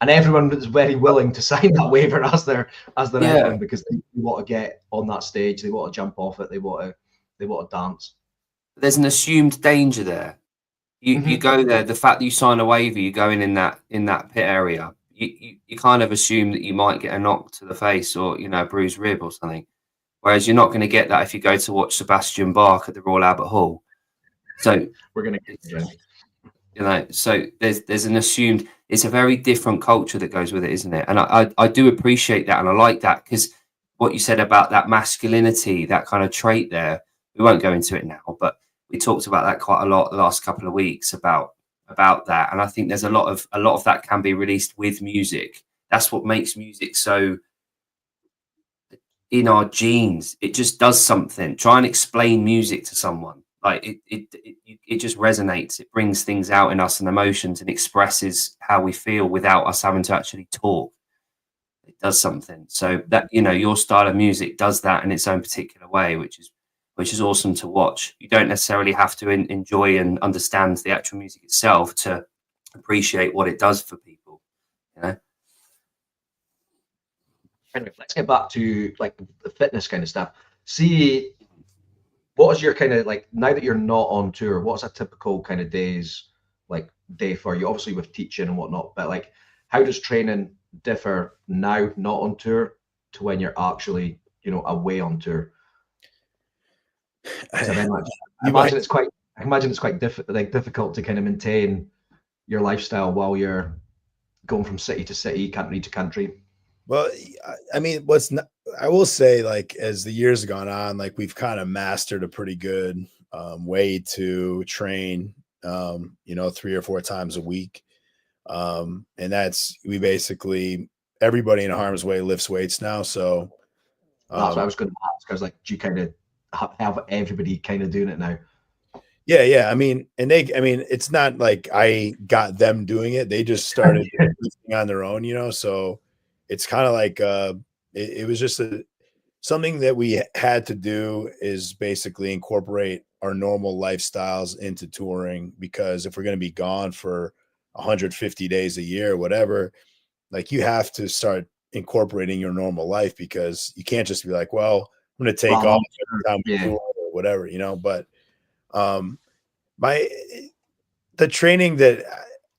And everyone is very willing to sign that waiver as they're entering, because they want to get on that stage, they want to jump off it, they want to dance. There's an assumed danger there. You go there, the fact that you sign a waiver, you're going in that pit area. You kind of assume that you might get a knock to the face or a bruised rib or something. Whereas you're not going to get that if you go to watch Sebastian Bach at the Royal Albert Hall. So we're going to get You know, so there's an assumed, it's a very different culture that goes with it, isn't it? And I do appreciate that, and I like that, because what you said about that masculinity, that kind of trait there, we won't go into it now, but we talked about that quite a lot the last couple of weeks about that. And I think there's a lot of that can be released with music. That's what makes music so in our genes. It just does something. Try and explain music to someone. Like it just resonates. It brings things out in us and emotions, and expresses how we feel without us having to actually talk. It does something. So that, you know, your style of music does that in its own particular way, which is awesome to watch. You don't necessarily have to enjoy and understand the actual music itself to appreciate what it does for people, you know. Anyway, let's get back to like the fitness kind of stuff. See, what is your kind of like, now that you're not on tour, what's a typical kind of day for you? Obviously with teaching and whatnot, but like, how does training differ now not on tour to when you're actually, you know, away on tour? I imagine it's quite difficult to kind of maintain your lifestyle while you're going from city to city, country to country. Well, I mean, I will say, like, as the years have gone on, like, we've kind of mastered a pretty good way to train, you know, 3 or 4 times a week. And we basically, everybody in harm's way lifts weights now. So that's what I was going to ask. I was like, do you kind of have everybody kind of doing it now? Yeah. I mean, it's not like I got them doing it. They just started lifting on their own, you know? So it's kind of like, it was just something that we had to do, is basically incorporate our normal lifestyles into touring, because if we're going to be gone for 150 days a year, whatever, like, you have to start incorporating your normal life, because you can't just be like, well, I'm going to take off every time we tour or whatever, you know. But the training that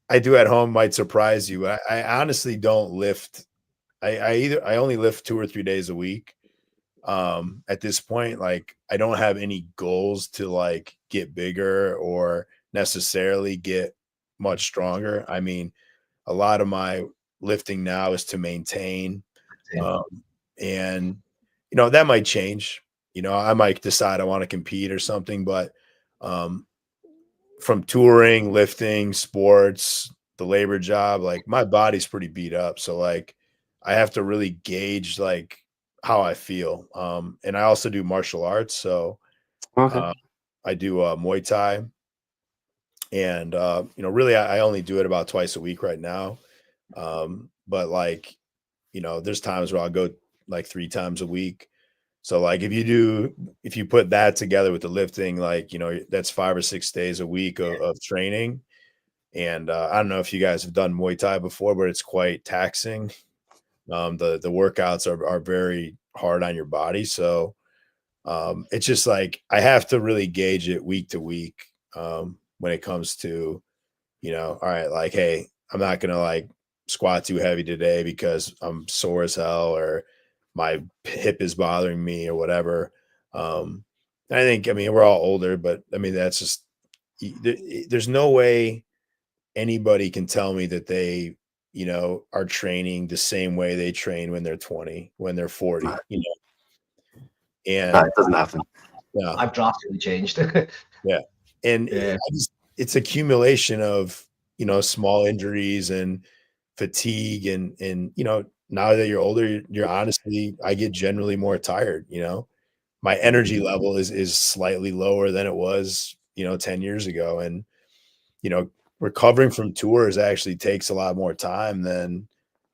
I do at home might surprise you. I honestly don't lift. I only lift 2 or 3 days a week. At this point, like, I don't have any goals to like get bigger or necessarily get much stronger. I mean, a lot of my lifting now is to maintain, and you know, that might change. You know, I might decide I want to compete or something, but from touring, lifting, sports, the labor job, like, my body's pretty beat up. So like, I have to really gauge like how I feel. And I also do martial arts. So I do Muay Thai, and you know, really I only do it about twice a week right now. But like, you know, there's times where I'll go like 3 times a week. So like, if you put that together with the lifting, like, you know, that's 5 or 6 days a week of training. And I don't know if you guys have done Muay Thai before, but it's quite taxing. The workouts are very hard on your body. So it's just like, I have to really gauge it week to week, when it comes to, you know, all right, like, hey, I'm not gonna like squat too heavy today because I'm sore as hell, or my hip is bothering me, or whatever. I mean, we're all older, but I mean, that's just, there's no way anybody can tell me that they, you know, are training the same way they train when they're 20, when they're 40, you know. And no, it doesn't happen. Yeah, I've drastically changed. yeah. And it's accumulation of, you know, small injuries and fatigue, and you know, now that you're older, you're honestly, I get generally more tired, you know. My energy level is slightly lower than it was, you know, 10 years ago. And you know, recovering from tours actually takes a lot more time than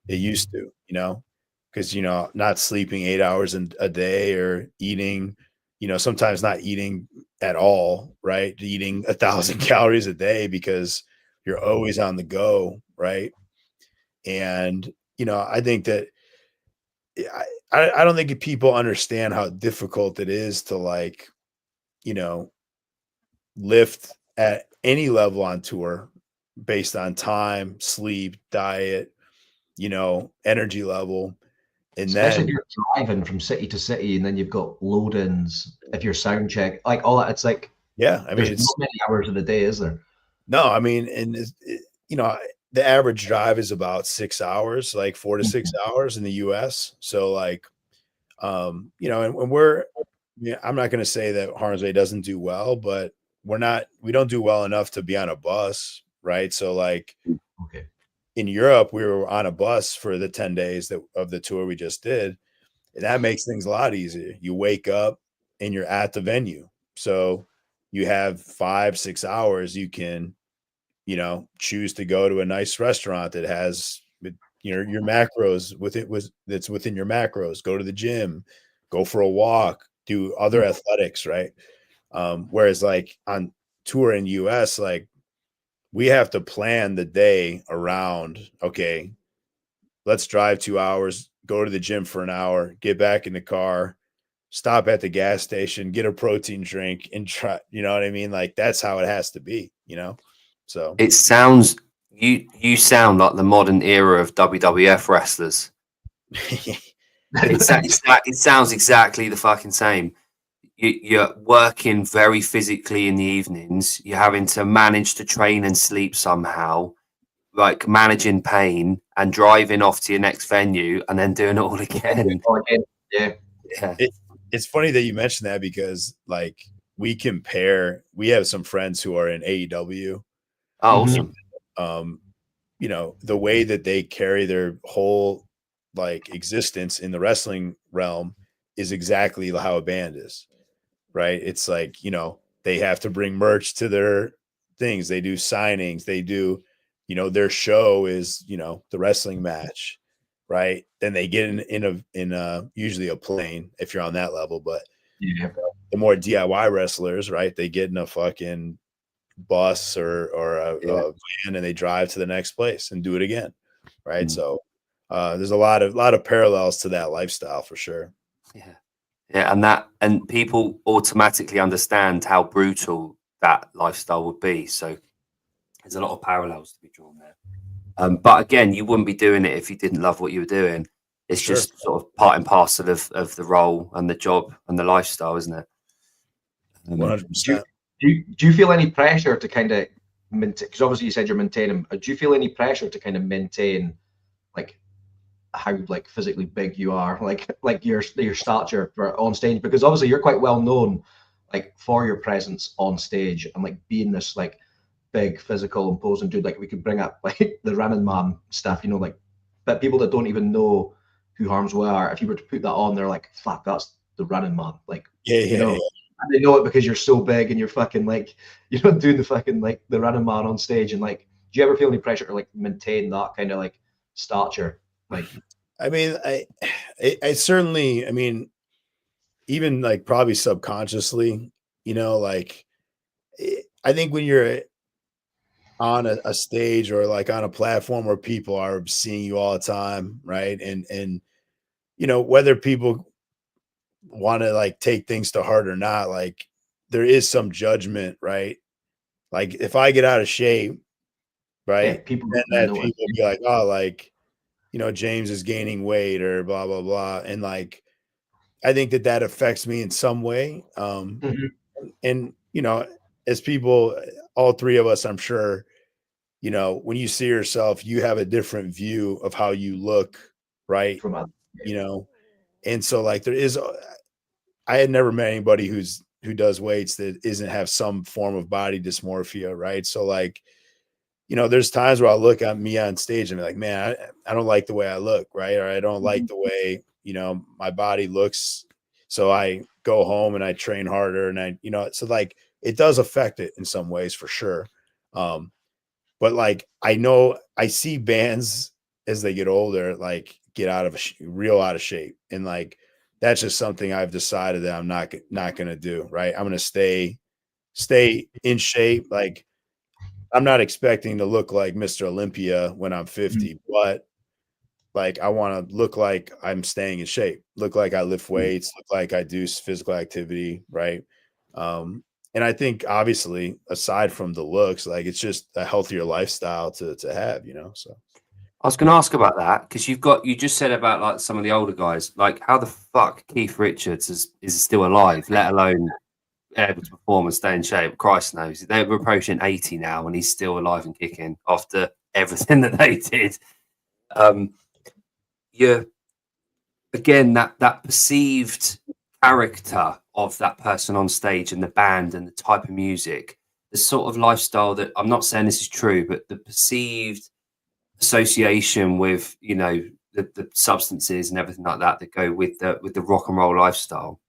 it used to, you know, because, you know, not sleeping 8 hours a day, or eating, you know, sometimes not eating at all, right? Eating 1,000 calories a day because you're always on the go, right? And, you know, I think that I don't think people understand how difficult it is to like, you know, lift at any level on tour based on time, sleep, diet, you know, energy level. And especially then if you're driving from city to city, and then you've got load-ins, if you're sound check, like all that, it's like, yeah, I mean, there's not many hours in a day, is there? No, I mean, and you know, the average drive is about 6 hours, like 4 to 6 hours in the U.S. So, like, you know, and when we're, yeah, I'm not going to say that Harmsway doesn't do well, but we don't do well enough to be on a bus, right? So, like, Okay. in Europe, we were on a bus for the 10 days of the tour we just did. And that makes things a lot easier. You wake up and you're at the venue. So you have 5, 6 hours. You can, you know, choose to go to a nice restaurant that has, you know, your macros that's within your macros. Go to the gym, go for a walk, do other athletics, right? Whereas like on tour in US, like we have to plan the day around, okay, let's drive 2 hours, go to the gym for an hour, get back in the car, stop at the gas station, get a protein drink, and try, you know what I mean? Like that's how it has to be, you know? So It sounds you sound like the modern era of WWF wrestlers. It sounds exactly the fucking same. You're working very physically in the evenings. You're having to manage to train and sleep somehow, like managing pain and driving off to your next venue and then doing it all again. Yeah. Yeah. it's funny that you mentioned that because like we have some friends who are in AEW. Oh, awesome. You know, the way that they carry their whole like existence in the wrestling realm is exactly how a band is, right? It's like, you know, they have to bring merch to their things. They do signings. They do, you know, their show is, you know, the wrestling match, right? Then they get in a usually a plane if you're on that level, but Yeah. the more DIY wrestlers, right? They get in a fucking bus or a van and they drive to the next place and do it again, right? So there's a lot of parallels to that lifestyle for sure. Yeah. Yeah, and people automatically understand how brutal that lifestyle would be. So there's a lot of parallels to be drawn there. But again, you wouldn't be doing it if you didn't love what you were doing. It's Sure. just sort of part and parcel of the role and the job and the lifestyle, isn't it? 100%. Do you feel any pressure to kind of maintain? Because obviously you said you're maintaining. Do you feel any pressure to kind of maintain like how like physically big you are, like your stature for on stage? Because obviously you're quite well known like for your presence on stage and like being this like big physical imposing dude. Like we could bring up like the Running Man stuff, you know, like but people that don't even know who Harmsway are, if you were to put that on, they're like, fuck, that's the Running Man. Like, you know. And they know it because you're so big and you're fucking like, you know, doing the fucking like the Running Man on stage. And like, do you ever feel any pressure to like maintain that kind of like stature? Like, I mean, I certainly, I mean, even like probably subconsciously, you know, like I think when you're on a stage or like on a platform where people are seeing you all the time, right? And you know, whether people want to like take things to heart or not, like there is some judgment, right? Like if I get out of shape, yeah, right, people then that know it. people be like, oh, like, you know, James is gaining weight or blah blah blah, and like I think that affects me in some way. And you know, as people, all three of us, I'm sure, you know, when you see yourself, you have a different view of how you look, right? From a, You know, and so like there is, I had never met anybody who does weights that isn't have some form of body dysmorphia, right? So like, you know, there's times where I'll look at me on stage and be like, man, I don't like the way I look, right? Or I don't like the way, you know, my body looks. So I go home and I train harder and I, you know, so like it does affect it in some ways for sure. But like I know I see bands as they get older, like get out of real out of shape. And like that's just something I've decided that I'm not gonna do, right? I'm gonna stay in shape. Like I'm not expecting to look like Mr. Olympia when I'm 50, but like I want to look like I'm staying in shape, look like I lift weights, look like I do physical activity, right? And I think obviously aside from the looks, like it's just a healthier lifestyle to have, you know. So I was going to ask about that because you just said about like some of the older guys, like how the fuck Keith Richards is still alive, let alone able to perform and stay in shape. Christ knows they're approaching 80 now, and he's still alive and kicking after everything that they did. You're again that perceived character of that person on stage and the band and the type of music, the sort of lifestyle that I'm not saying this is true, but the perceived association with the substances and everything like that go with the rock and roll lifestyle.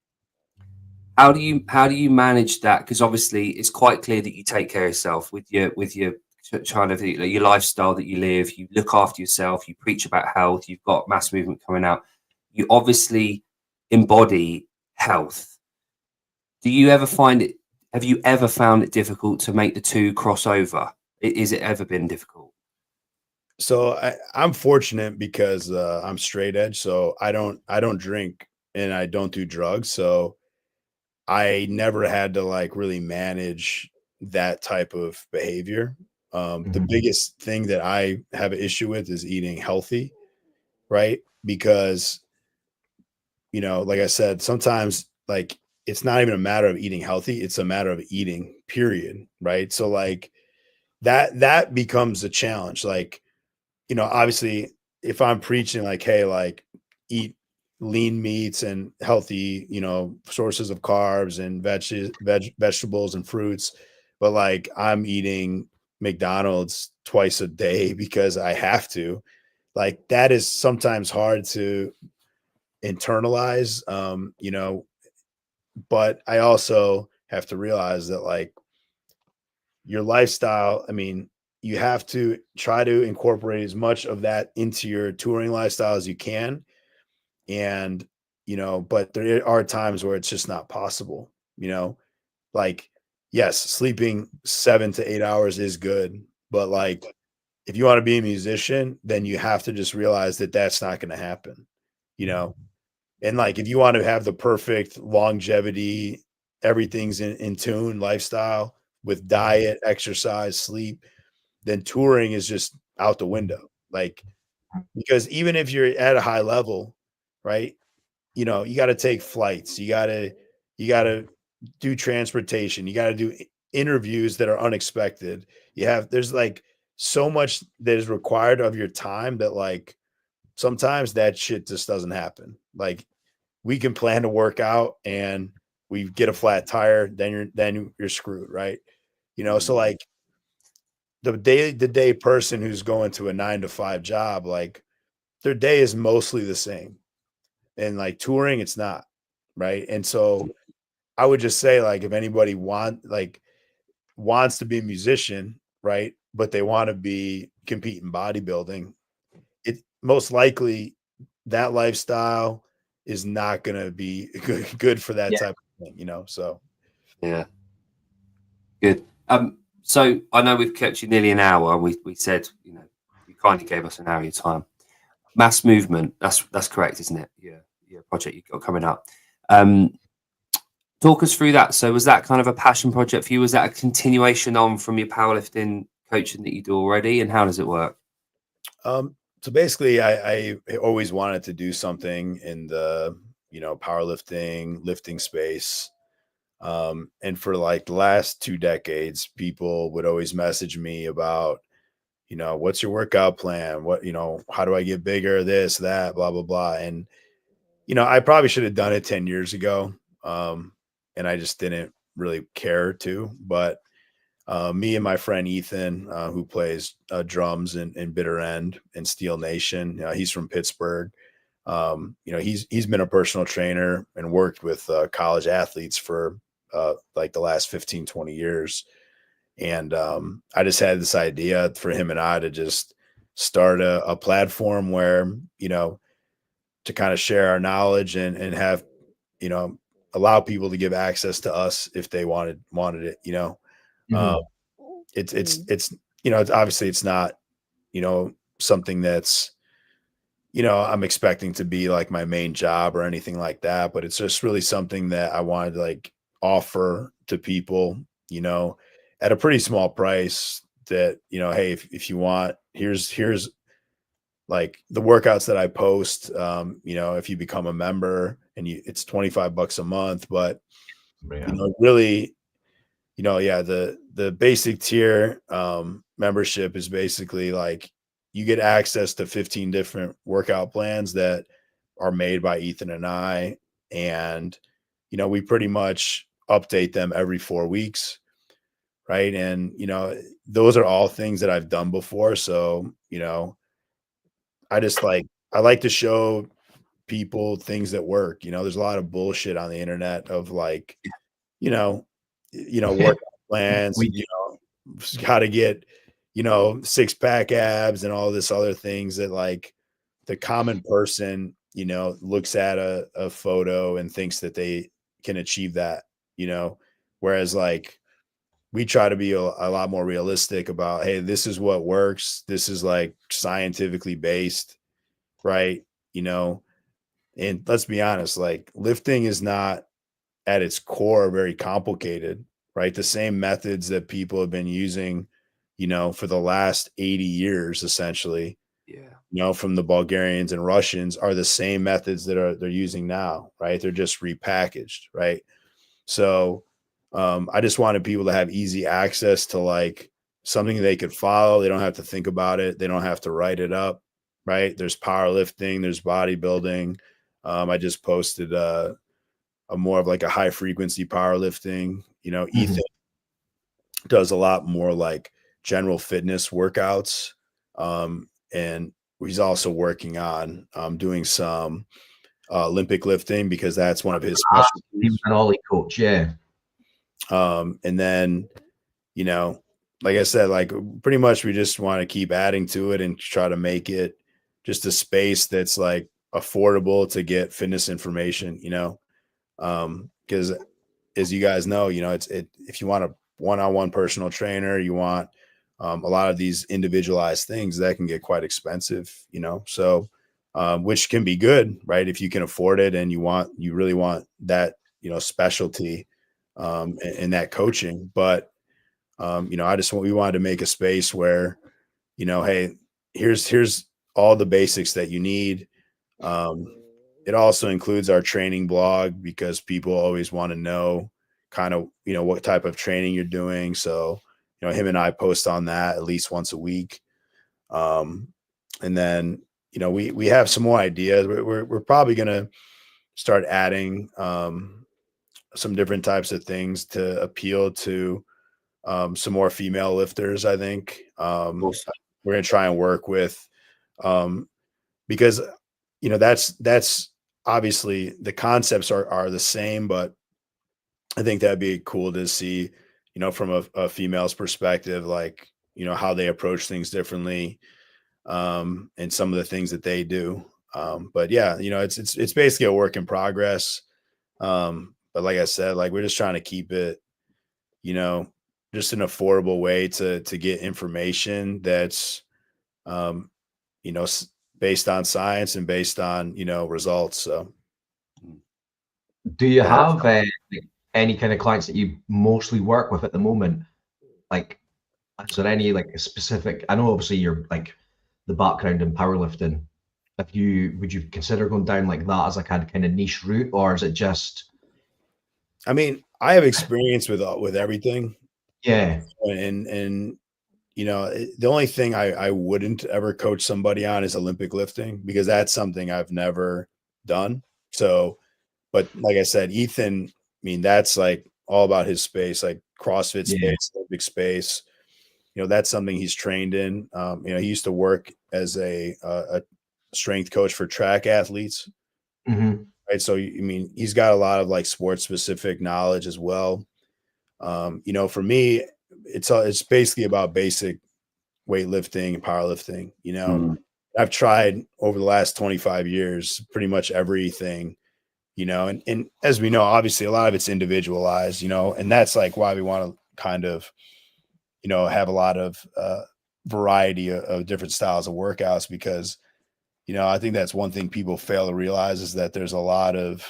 How do you manage that? Because obviously it's quite clear that you take care of yourself with your kind of your lifestyle that you live. You look after yourself. You preach about health. You've got mass movement coming out. You obviously embody health. Do you ever find it? Have you ever found it difficult to make the two cross over? Is it ever been difficult? So I'm fortunate because I'm straight edge. So I don't drink and I don't do drugs. So I never had to like really manage that type of behavior. The biggest thing that I have an issue with is eating healthy, right? Because, like I said, sometimes like it's not even a matter of eating healthy, it's a matter of eating, period. Right. So like that becomes a challenge. Like, obviously if I'm preaching like, hey, like eat lean meats and healthy, sources of carbs and vegetables and fruits, but like I'm eating McDonald's twice a day because I have to, like that is sometimes hard to internalize, but I also have to realize that like your lifestyle, I mean, you have to try to incorporate as much of that into your touring lifestyle as you can. And, but there are times where it's just not possible, like, yes, sleeping 7 to 8 hours is good, but like, if you want to be a musician, then you have to just realize that that's not going to happen, and like, if you want to have the perfect longevity, everything's in tune lifestyle with diet, exercise, sleep, then touring is just out the window. Like, because even if you're at a high level, right, you got to take flights, you got to do transportation, you got to do interviews that are unexpected. There's like so much that is required of your time that like sometimes that shit just doesn't happen. Like, we can plan to work out and we get a flat tire, then you're screwed, right? So like the day person who's going to a 9 to 5 job, like their day is mostly the same. And like touring, it's not, right? And so I would just say, like, if anybody wants to be a musician, right, but they want to compete in bodybuilding, it most likely that lifestyle is not going to be good for that type of thing, so. Yeah. Good. So I know we've kept you nearly an hour, and we said, you kindly gave us an hour of your time. Mass movement, that's correct, isn't it? Yeah. Project you've got coming up. Talk us through that. So was that kind of a passion project for you? Was that a continuation on from your powerlifting coaching that you do already? And how does it work? So basically I always wanted to do something in the, powerlifting, lifting space. And for like the last 2 decades, people would always message me about, what's your workout plan? What, how do I get bigger? This, that, blah, blah, blah. And, I probably should have done it 10 years ago. And I just didn't really care to, but me and my friend Ethan, who plays drums in Bitter End and Steel Nation, he's from Pittsburgh. He's been a personal trainer and worked with college athletes for like the last 15, 20 years. And I just had this idea for him and I to just start a platform where, to kind of share our knowledge and have, allow people to give access to us if they wanted it, it's obviously it's not, something that's, I'm expecting to be like my main job or anything like that, but it's just really something that I wanted to like offer to people, at a pretty small price that, hey, if you want, here's like the workouts that I post, if you become a member and it's $25 a month, but Yeah. you know, really, you know, yeah, the basic tier membership is basically like you get access to 15 different workout plans that are made by Ethan and I, and you know, we pretty much update them every 4 weeks, right? And you know, those are all things that I've done before, so you know, I like to show people things that work. You know, there's a lot of bullshit on the internet of like, you know, workout plans We and, you know, how to get, you know, six pack abs and all this other things that like the common person, you know, looks at a photo and thinks that they can achieve that, you know, whereas like we try to be a lot more realistic about, hey, this is what works. This is like scientifically based, right? You know, and let's be honest, like lifting is not at its core very complicated, right? The same methods that people have been using, you know, for the last 80 years, essentially, Yeah. you know, from the Bulgarians and Russians are the same methods that they're using now, right? They're just repackaged, right? So I just wanted people to have easy access to like something they could follow. They don't have to think about it. They don't have to write it up, right? There's powerlifting, there's bodybuilding. I just posted a more of like a high frequency powerlifting. You know, Ethan does a lot more like general fitness workouts. And he's also working on doing some Olympic lifting because that's one of his he was specialties. an Ollie coach, yeah. And then, you know, like I said, like pretty much we just want to keep adding to it and try to make it just a space that's like affordable to get fitness information, you know, because as you guys know, you know, if you want a one-on-one personal trainer, you want a lot of these individualized things that can get quite expensive, you know, so which can be good, right? If you can afford it and you really want that, you know, specialty and that coaching. But you know, we wanted to make a space where, you know, hey, here's all the basics that you need. Um, it also includes our training blog because people always want to know kind of, you know, what type of training you're doing. So, you know, him and I post on that at least once a week. And then, you know, we have some more ideas. We're probably going to start adding some different types of things to appeal to some more female lifters, I think. Awesome. We're going to try and work with, um, because, you know, that's obviously the concepts are the same, but I think that'd be cool to see, you know, from a female's perspective, like, you know, how they approach things differently, and some of the things that they do. But yeah, you know, it's basically a work in progress. But like I said, like we're just trying to keep it, you know, just an affordable way to get information that's, um, you know, based on science and based on, you know, results. So Do you Yeah, have any kind of clients that you mostly work with at the moment? Like, is there any like a specific? I know obviously you're like the background in powerlifting. Would you consider going down like that as like a kind of niche route, or is it just I mean, I have experience with everything, yeah? and you know, the only thing I wouldn't ever coach somebody on is Olympic lifting because that's something I've never done. So, but like I said, Ethan, I mean, that's like all about his space, like CrossFit Yeah. space, Olympic space. You know, that's something he's trained in. You know, he used to work as a strength coach for track athletes, Hmm. right? So, I mean, he's got a lot of like sports specific knowledge as well. You know, for me, it's basically about basic weightlifting and powerlifting. You know, mm, I've tried over the last 25 years pretty much everything, you know, and as we know, obviously a lot of it's individualized, you know, and that's like why we want to kind of, you know, have a lot of variety of different styles of workouts because, you know, I think that's one thing people fail to realize is that there's a lot of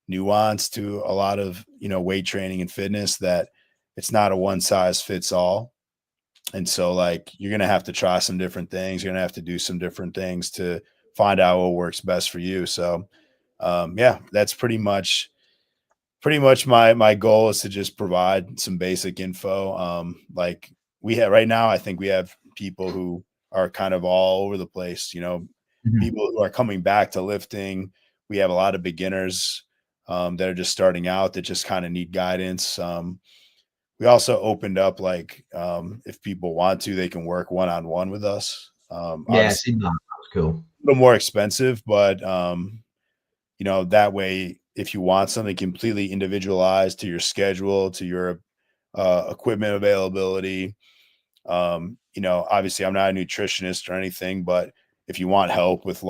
nuance to a lot of, you know, weight training and fitness that it's not a one size fits all. And so like you're going to have to try some different things. You're going to have to do some different things to find out what works best for you. So yeah, that's pretty much pretty much my goal is to just provide some basic info. Like we have right now, I think we have people who are kind of all over the place, people who are coming back to lifting. We have a lot of beginners that are just starting out that just kind of need guidance. We also opened up if people want to, they can work one-on-one with us. Yeah, seen that. That's cool. A little more expensive, but that way, if you want something completely individualized to your schedule, to your equipment availability, obviously I'm not a nutritionist or anything, but if you want help with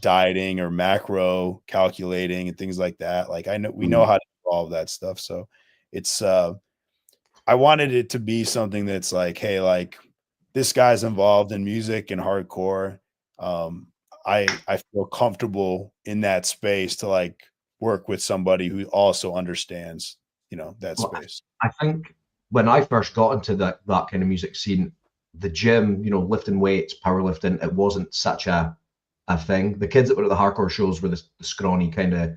dieting or macro calculating and things like that, we know how to do all of that stuff. So it's I wanted it to be something that's like, hey, this guy's involved in music and hardcore. I feel comfortable in that space to work with somebody who also understands, that space. I think when I first got into that kind of music scene, the gym, lifting weights, powerlifting, it wasn't such a thing. The kids that were at the hardcore shows were the scrawny kind of,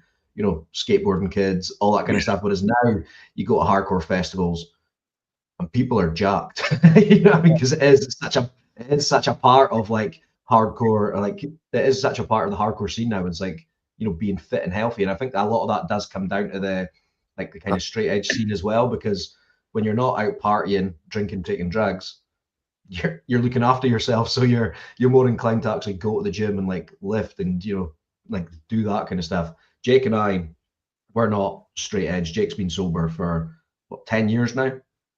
skateboarding kids, all that kind of stuff. Whereas now you go to hardcore festivals and people are jacked, because it is such a part of hardcore, it is such a part of the hardcore scene now. It's being fit and healthy. And I think that a lot of that does come down to the kind of straight edge scene as well, because when you're not out partying, drinking, taking drugs, you're looking after yourself, so you're more inclined to actually go to the gym and lift and do that kind of stuff. Jake and I, we're not straight edge. Jake's been sober for 10 years now.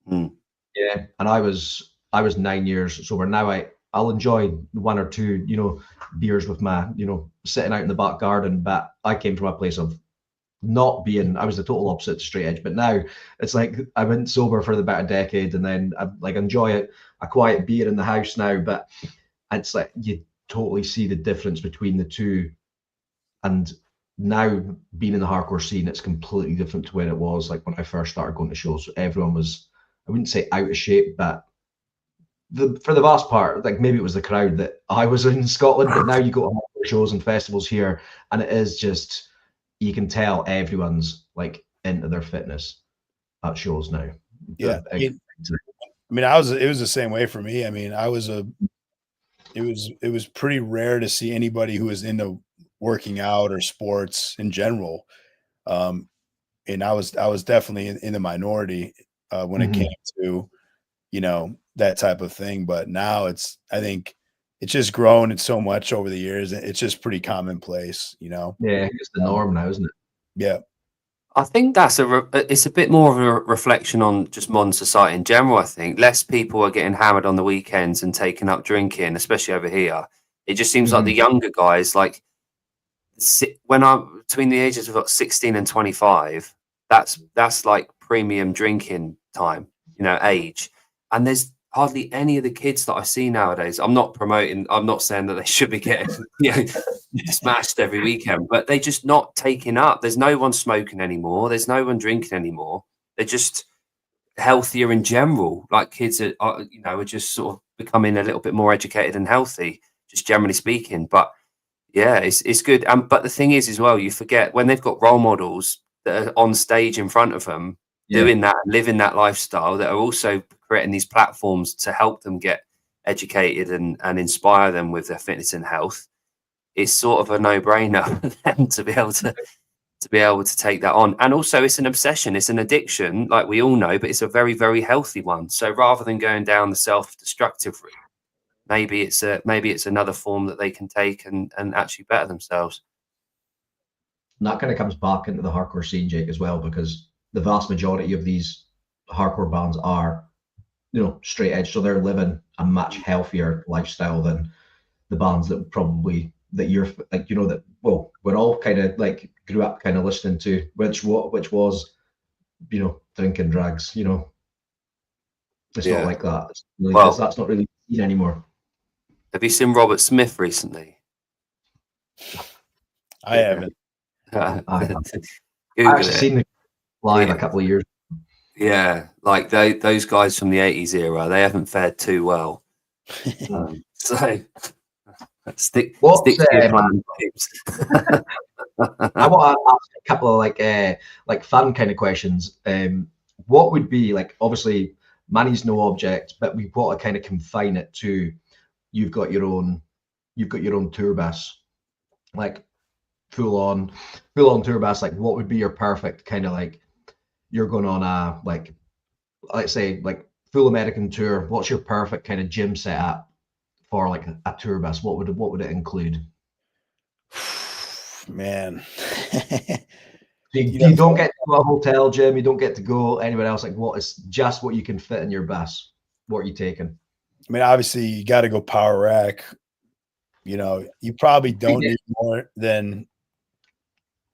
Yeah, and I was 9 years sober. Now I'll enjoy one or two beers with my sitting out in the back garden, but I came from a place of not being, I was the total opposite to straight edge, but now it's I went sober for about a decade, and then I enjoy a quiet beer in the house now, but it's you totally see the difference between the two. And now being in the hardcore scene, it's completely different to where it was when I first started going to shows. Everyone was, I wouldn't say out of shape, but for the vast part, maybe it was the crowd that I was in Scotland, but now you go to shows and festivals here, and it is just, you can tell everyone's into their fitness at shows now. Yeah. It was the same way for me. I mean, it was pretty rare to see anybody who was into working out or sports in general. And I was definitely in the minority when it came to, that type of thing. But now I think it's just grown in so much over the years. It's just pretty commonplace, Yeah, it's the norm now, isn't it? Yeah. I think it's a bit more of a reflection on just modern society in general. I think less people are getting hammered on the weekends and taking up drinking, especially over here. It just seems like the younger guys, when I'm between the ages of 16 and 25, that's like premium drinking time, age. And there's hardly any of the kids that I see nowadays. I'm not saying that they should be getting smashed every weekend, but they're just not taking up. There's no one smoking anymore. There's no one drinking anymore. They're just healthier in general. Kids are just sort of becoming a little bit more educated and healthy, just generally speaking. But yeah, it's good. But the thing is as well, you forget when they've got role models that are on stage in front of them, doing that, living that lifestyle, that are also creating these platforms to help them get educated and inspire them with their fitness and health. It's sort of a no-brainer for them to be able to take that on. And also it's an obsession, it's an addiction, like we all know, but it's a very, very healthy one. So rather than going down the self-destructive route, maybe it's another form that they can take and actually better themselves. And that kind of comes back into the hardcore scene, Jake, as well, because the vast majority of these hardcore bands are, straight edge. So they're living a much healthier lifestyle than the bands that you're that, well, we're all kind of grew up kind of listening to, which was, drinking drugs, It's not like that. That's not really seen anymore. Have you seen Robert Smith recently? I haven't. I've actually seen the live a couple of years. Yeah, those guys from the 80s era, they haven't fared too well. So stick to your plan, I want to ask a couple of like fun kind of questions. What would be like? Obviously, money's no object, but we've got to kind of confine it to you've got your own tour bus, like full on tour bus. Like, what would be your perfect kind of like? You're going on a like, let's say like full American tour. What's your perfect kind of gym setup for like a tour bus? What would it include? Man. You don't get to go to a hotel gym, you don't get to go anywhere else. Like, what is just what you can fit in your bus? What are you taking? I mean, obviously, you got to go power rack. You know, you probably don't need more than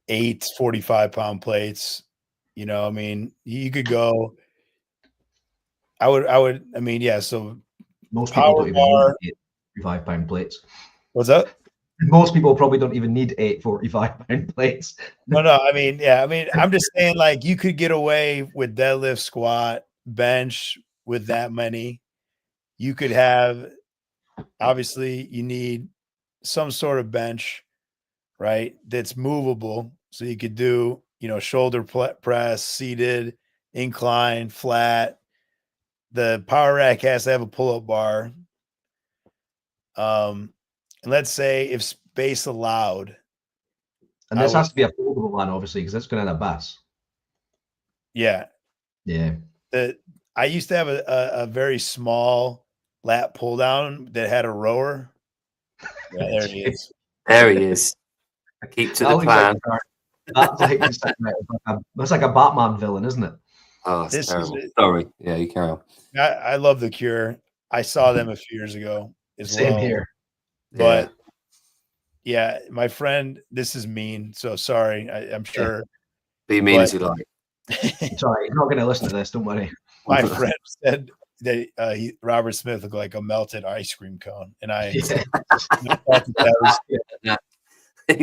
8 45-pound plates. You know, I mean, you could go. I mean, yeah. So Most people power don't even bar. need 45-pound plates. What's that? Most people probably don't even need 8 45-pound plates. No. I mean, yeah. I mean, I'm just saying, like, you could get away with deadlift, squat, bench with that many. You could have. Obviously, you need some sort of bench, right? That's movable, so you could do, you know, shoulder press, seated, incline, flat. The power rack has to have a pull-up bar. And let's say if space allowed, And this has to be a foldable one, obviously, because it's going in a bus. Yeah. I used to have a very small lat pull down that had a rower. Yeah, there he is. There he is. Keep to the plan. That's like a Batman villain, isn't it? Oh, it's terrible. Sorry. Yeah, you carry on. I love The Cure. I saw them a few years ago as well. Same here. But yeah, my friend, this is mean, so sorry. I'm sure. Be mean as you like. Sorry, he's not going to listen to this. Don't worry. My friend said that Robert Smith looked like a melted ice cream cone, and I he's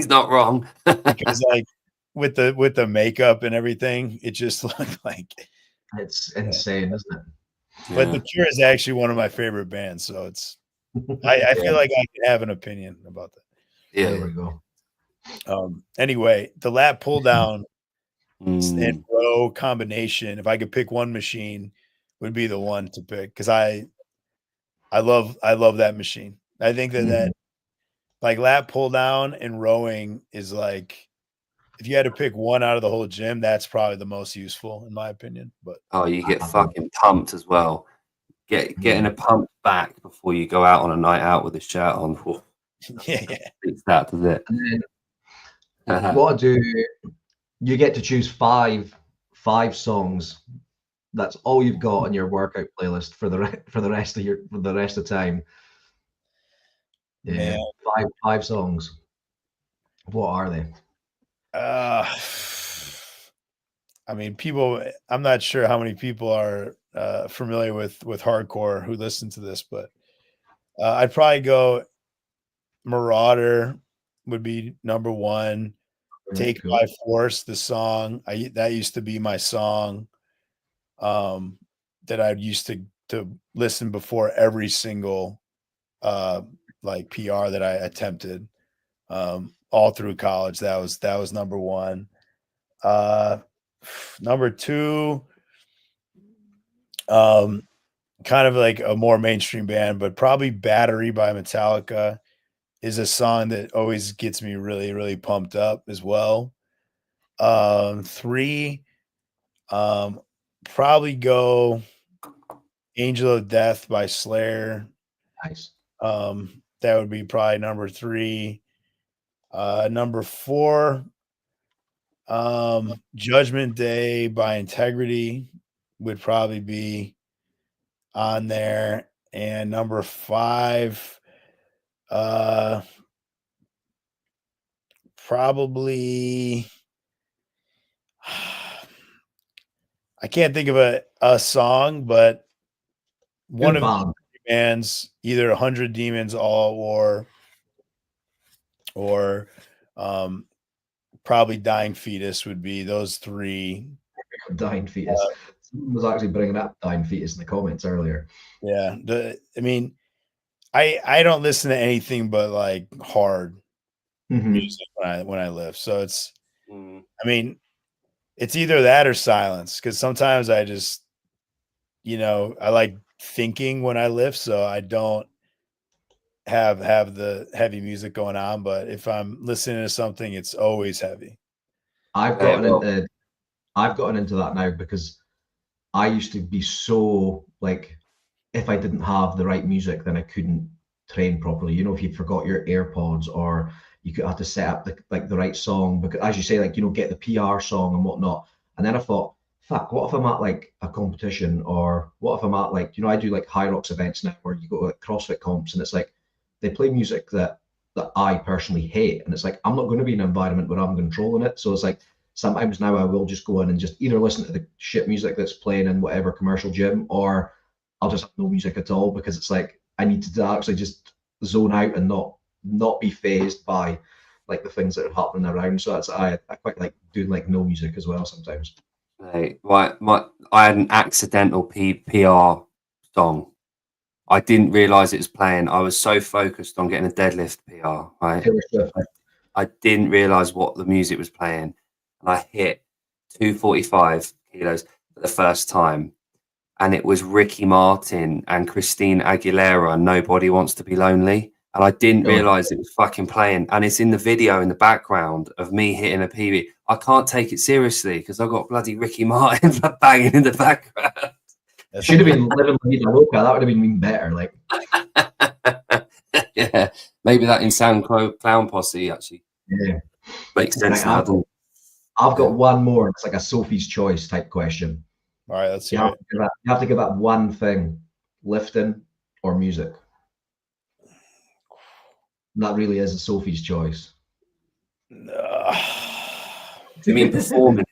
not wrong. Because like with the makeup and everything, it just looked like it's insane, isn't it? But The Cure is actually one of my favorite bands, so it's I feel like I can have an opinion about that. Yeah, there we go. Anyway, the lat pull down and row combination, if I could pick one machine, would be the one to pick, because I love that machine. I think that like lat pull down and rowing is like, if you had to pick one out of the whole gym, that's probably the most useful in my opinion. But you get fucking pumped as well. Getting a pump back before you go out on a night out with a shirt on. Yeah. It's that, does it? And then what I do, you get to choose five songs. That's all you've got on your workout playlist for the rest of time. Yeah, five songs. What are they? I mean, I'm not sure how many people are familiar with hardcore who listen to this, but I'd probably go Marauder would be number one. Take by Force, the song. That used to be my song that I used to listen before every single like PR that I attempted all through college. That was number one. Number two, kind of like a more mainstream band, but probably Battery by Metallica is a song that always gets me really, really pumped up as well. Three, probably go Angel of Death by Slayer. Nice. That would be probably number three. Number four, Judgment Day by Integrity would probably be on there. And number five, probably I can't think of a song, but one of the bands, either 100 Demons, All War, or probably Dying Fetus would be those three. Dying Fetus. Someone was actually bringing up Dying Fetus in the comments earlier. Yeah. I mean, I don't listen to anything but like hard. music when I lift. So it's, Mm. I mean, it's either that or silence, because sometimes I just, I like thinking when I lift, so I don't have the heavy music going on. But if I'm listening to something, it's always heavy. I've Yeah, gotten well, into I've gotten into that now because I used to be so like, if I didn't have the right music, then I couldn't train properly. You know, if you forgot your AirPods, or you could have to set up the right song, because as you say, like, get the PR song and whatnot. And then I thought, fuck, what if I'm at like a competition, or what if I'm at like, I do like high rocks events now where you go to like CrossFit comps, and it's like they play music that I personally hate, and it's like I'm not going to be in an environment where I'm controlling it. So it's like sometimes now I will just go in and just either listen to the shit music that's playing in whatever commercial gym, or I'll just have no music at all, because it's like I need to actually just zone out and not be phased by like the things that are happening around. So that's I quite like doing like no music as well sometimes. Hey, I had an accidental PR song. I didn't realize it was playing. I was so focused on getting a deadlift PR, right? Taylor Swift. I didn't realize what the music was playing, and I hit 245 kilos for the first time, and it was Ricky Martin and Christine Aguilera. Nobody Wants to Be Lonely, and I didn't God. realize it was fucking playing, and it's in the video in the background of me hitting a PB. I can't take it seriously because I've got bloody Ricky Martin banging in the background. Should have been living La Vida Loca. That would have been even better. Like, Yeah, maybe that in Sound Clown Posse actually yeah. makes sense Right, now, doesn't it? I've got one more. It's like a Sophie's Choice type question. All right, let's You hear have it. to give that, you have to give that one thing: lifting or music. And that really is a Sophie's Choice. Do you mean performing?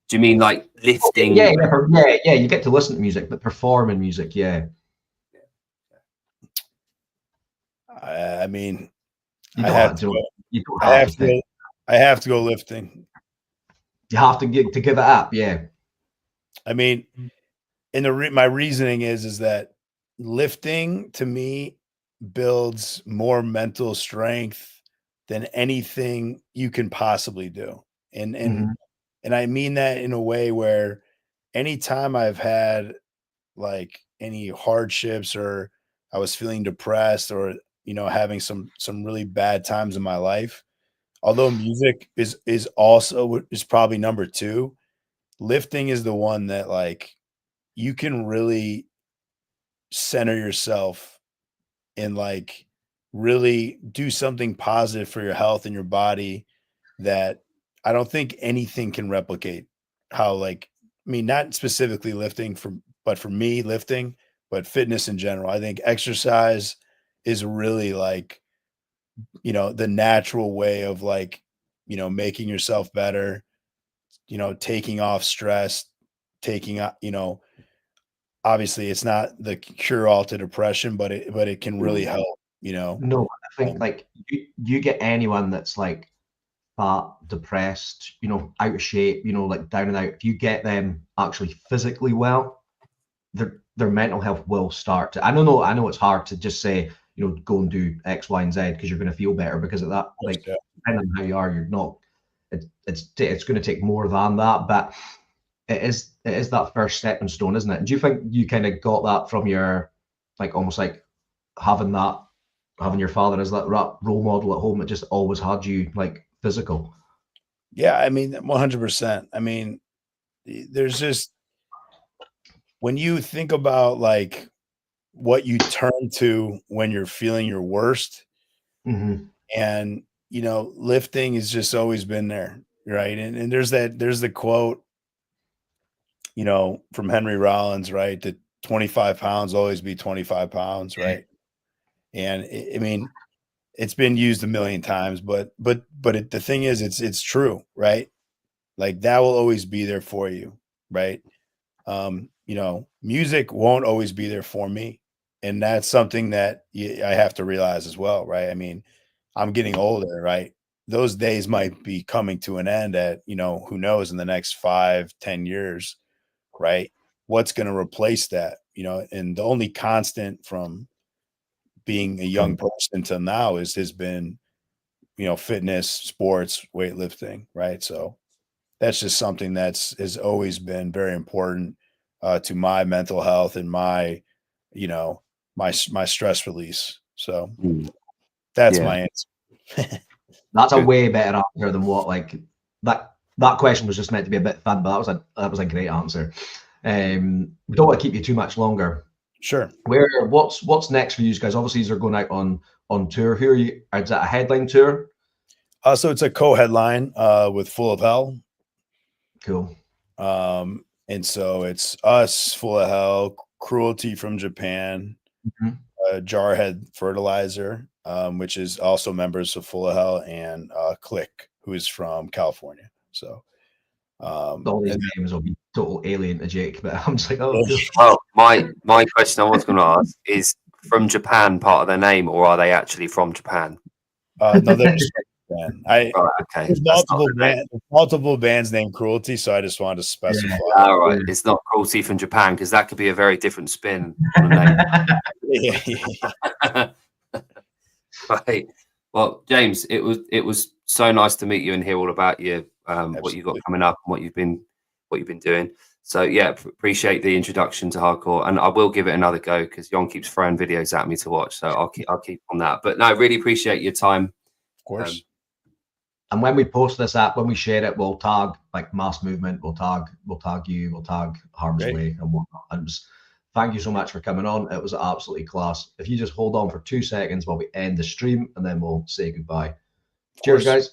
Do you mean like lifting? Yeah. You get to listen to music, but performing music, yeah. I mean, You I don't have have to to. go. You don't I have have to to pick. go. I have to go lifting. You have to give it up, yeah. I mean, my reasoning is that lifting to me builds more mental strength than anything you can possibly do. And and Mhm. and I mean that in a way where anytime I've had like any hardships, or I was feeling depressed, or having some really bad times in my life, although music is probably number 2, lifting is the one that like you can really center yourself and like really do something positive for your health and your body that I don't think anything can replicate. How like, I mean, not specifically lifting but for me lifting, but fitness in general. I think exercise is really like, the natural way of like, making yourself better, taking off stress, taking out, obviously it's not the cure all to depression, but it can really help. No, I think Um, like you get anyone that's like fat, depressed, out of shape, like down and out. If you get them actually physically well, their mental health will start to. I know it's hard to just say, go and do X, Y, and Z because you're going to feel better because of that. Like, yeah. depending on how you are, you're not. It's going to take more than that, but it is that first stepping stone, isn't it? Do you think you kind of got that from your, like, almost like having your father as that role model at home that just always had you like physical? Yeah, I mean, 100%. I mean, there's just when you think about like what you turn to when you're feeling your worst, Mm-hmm. and lifting has just always been there, right? And there's the quote, from Henry Rollins, right? That 25 pounds always be 25 pounds, right? And I mean, it's been used a million times, but the thing is, it's true, right? Like that will always be there for you, right? Music won't always be there for me. And that's something that I have to realize as well, right? I mean, I'm getting older, right? Those days might be coming to an end at, who knows, in the next 5-10 years, right? What's going to replace that? And the only constant from being a young person till now has been fitness, sports, weightlifting, right? So that's just something has always been very important to my mental health and my my stress release. So that's my answer. That's a way better answer than what that question was just meant to be a bit fun, but that was a great answer. We don't want to keep you too much longer. Sure. What's next for you guys? Obviously, you're going out on tour. Who are you? Is that a headline tour? So it's a co-headline with Full of Hell. Cool. And so it's us, Full of Hell, Cruelty from Japan, Jarhead Fertilizer, which is also members of Full of Hell, and Pligge, who is from California. So all these names will be total alien to Jake, but I'm just like, well, my question I was going to ask is, from Japan part of their name, or are they actually from Japan? No, they're just from Japan. Right, okay. There's multiple bands named Cruelty, so I just wanted to specify. All right, it's not Cruelty from Japan, because that could be a very different spin on the name. Right. Well, James, it was so nice to meet you and hear all about you, what you got coming up and what you've been doing. So yeah, appreciate the introduction to hardcore, and I will give it another go because Jon keeps throwing videos at me to watch, so I'll keep on that. But no, I really appreciate your time. Of course. And when we post this app, when we share it, we'll tag like Mass Movement, we'll tag you, we'll tag Harm's Way and whatnot. And thank you so much for coming on. It was absolutely class. If you just hold on for 2 seconds while we end the stream, and then we'll say goodbye. Cheers, guys.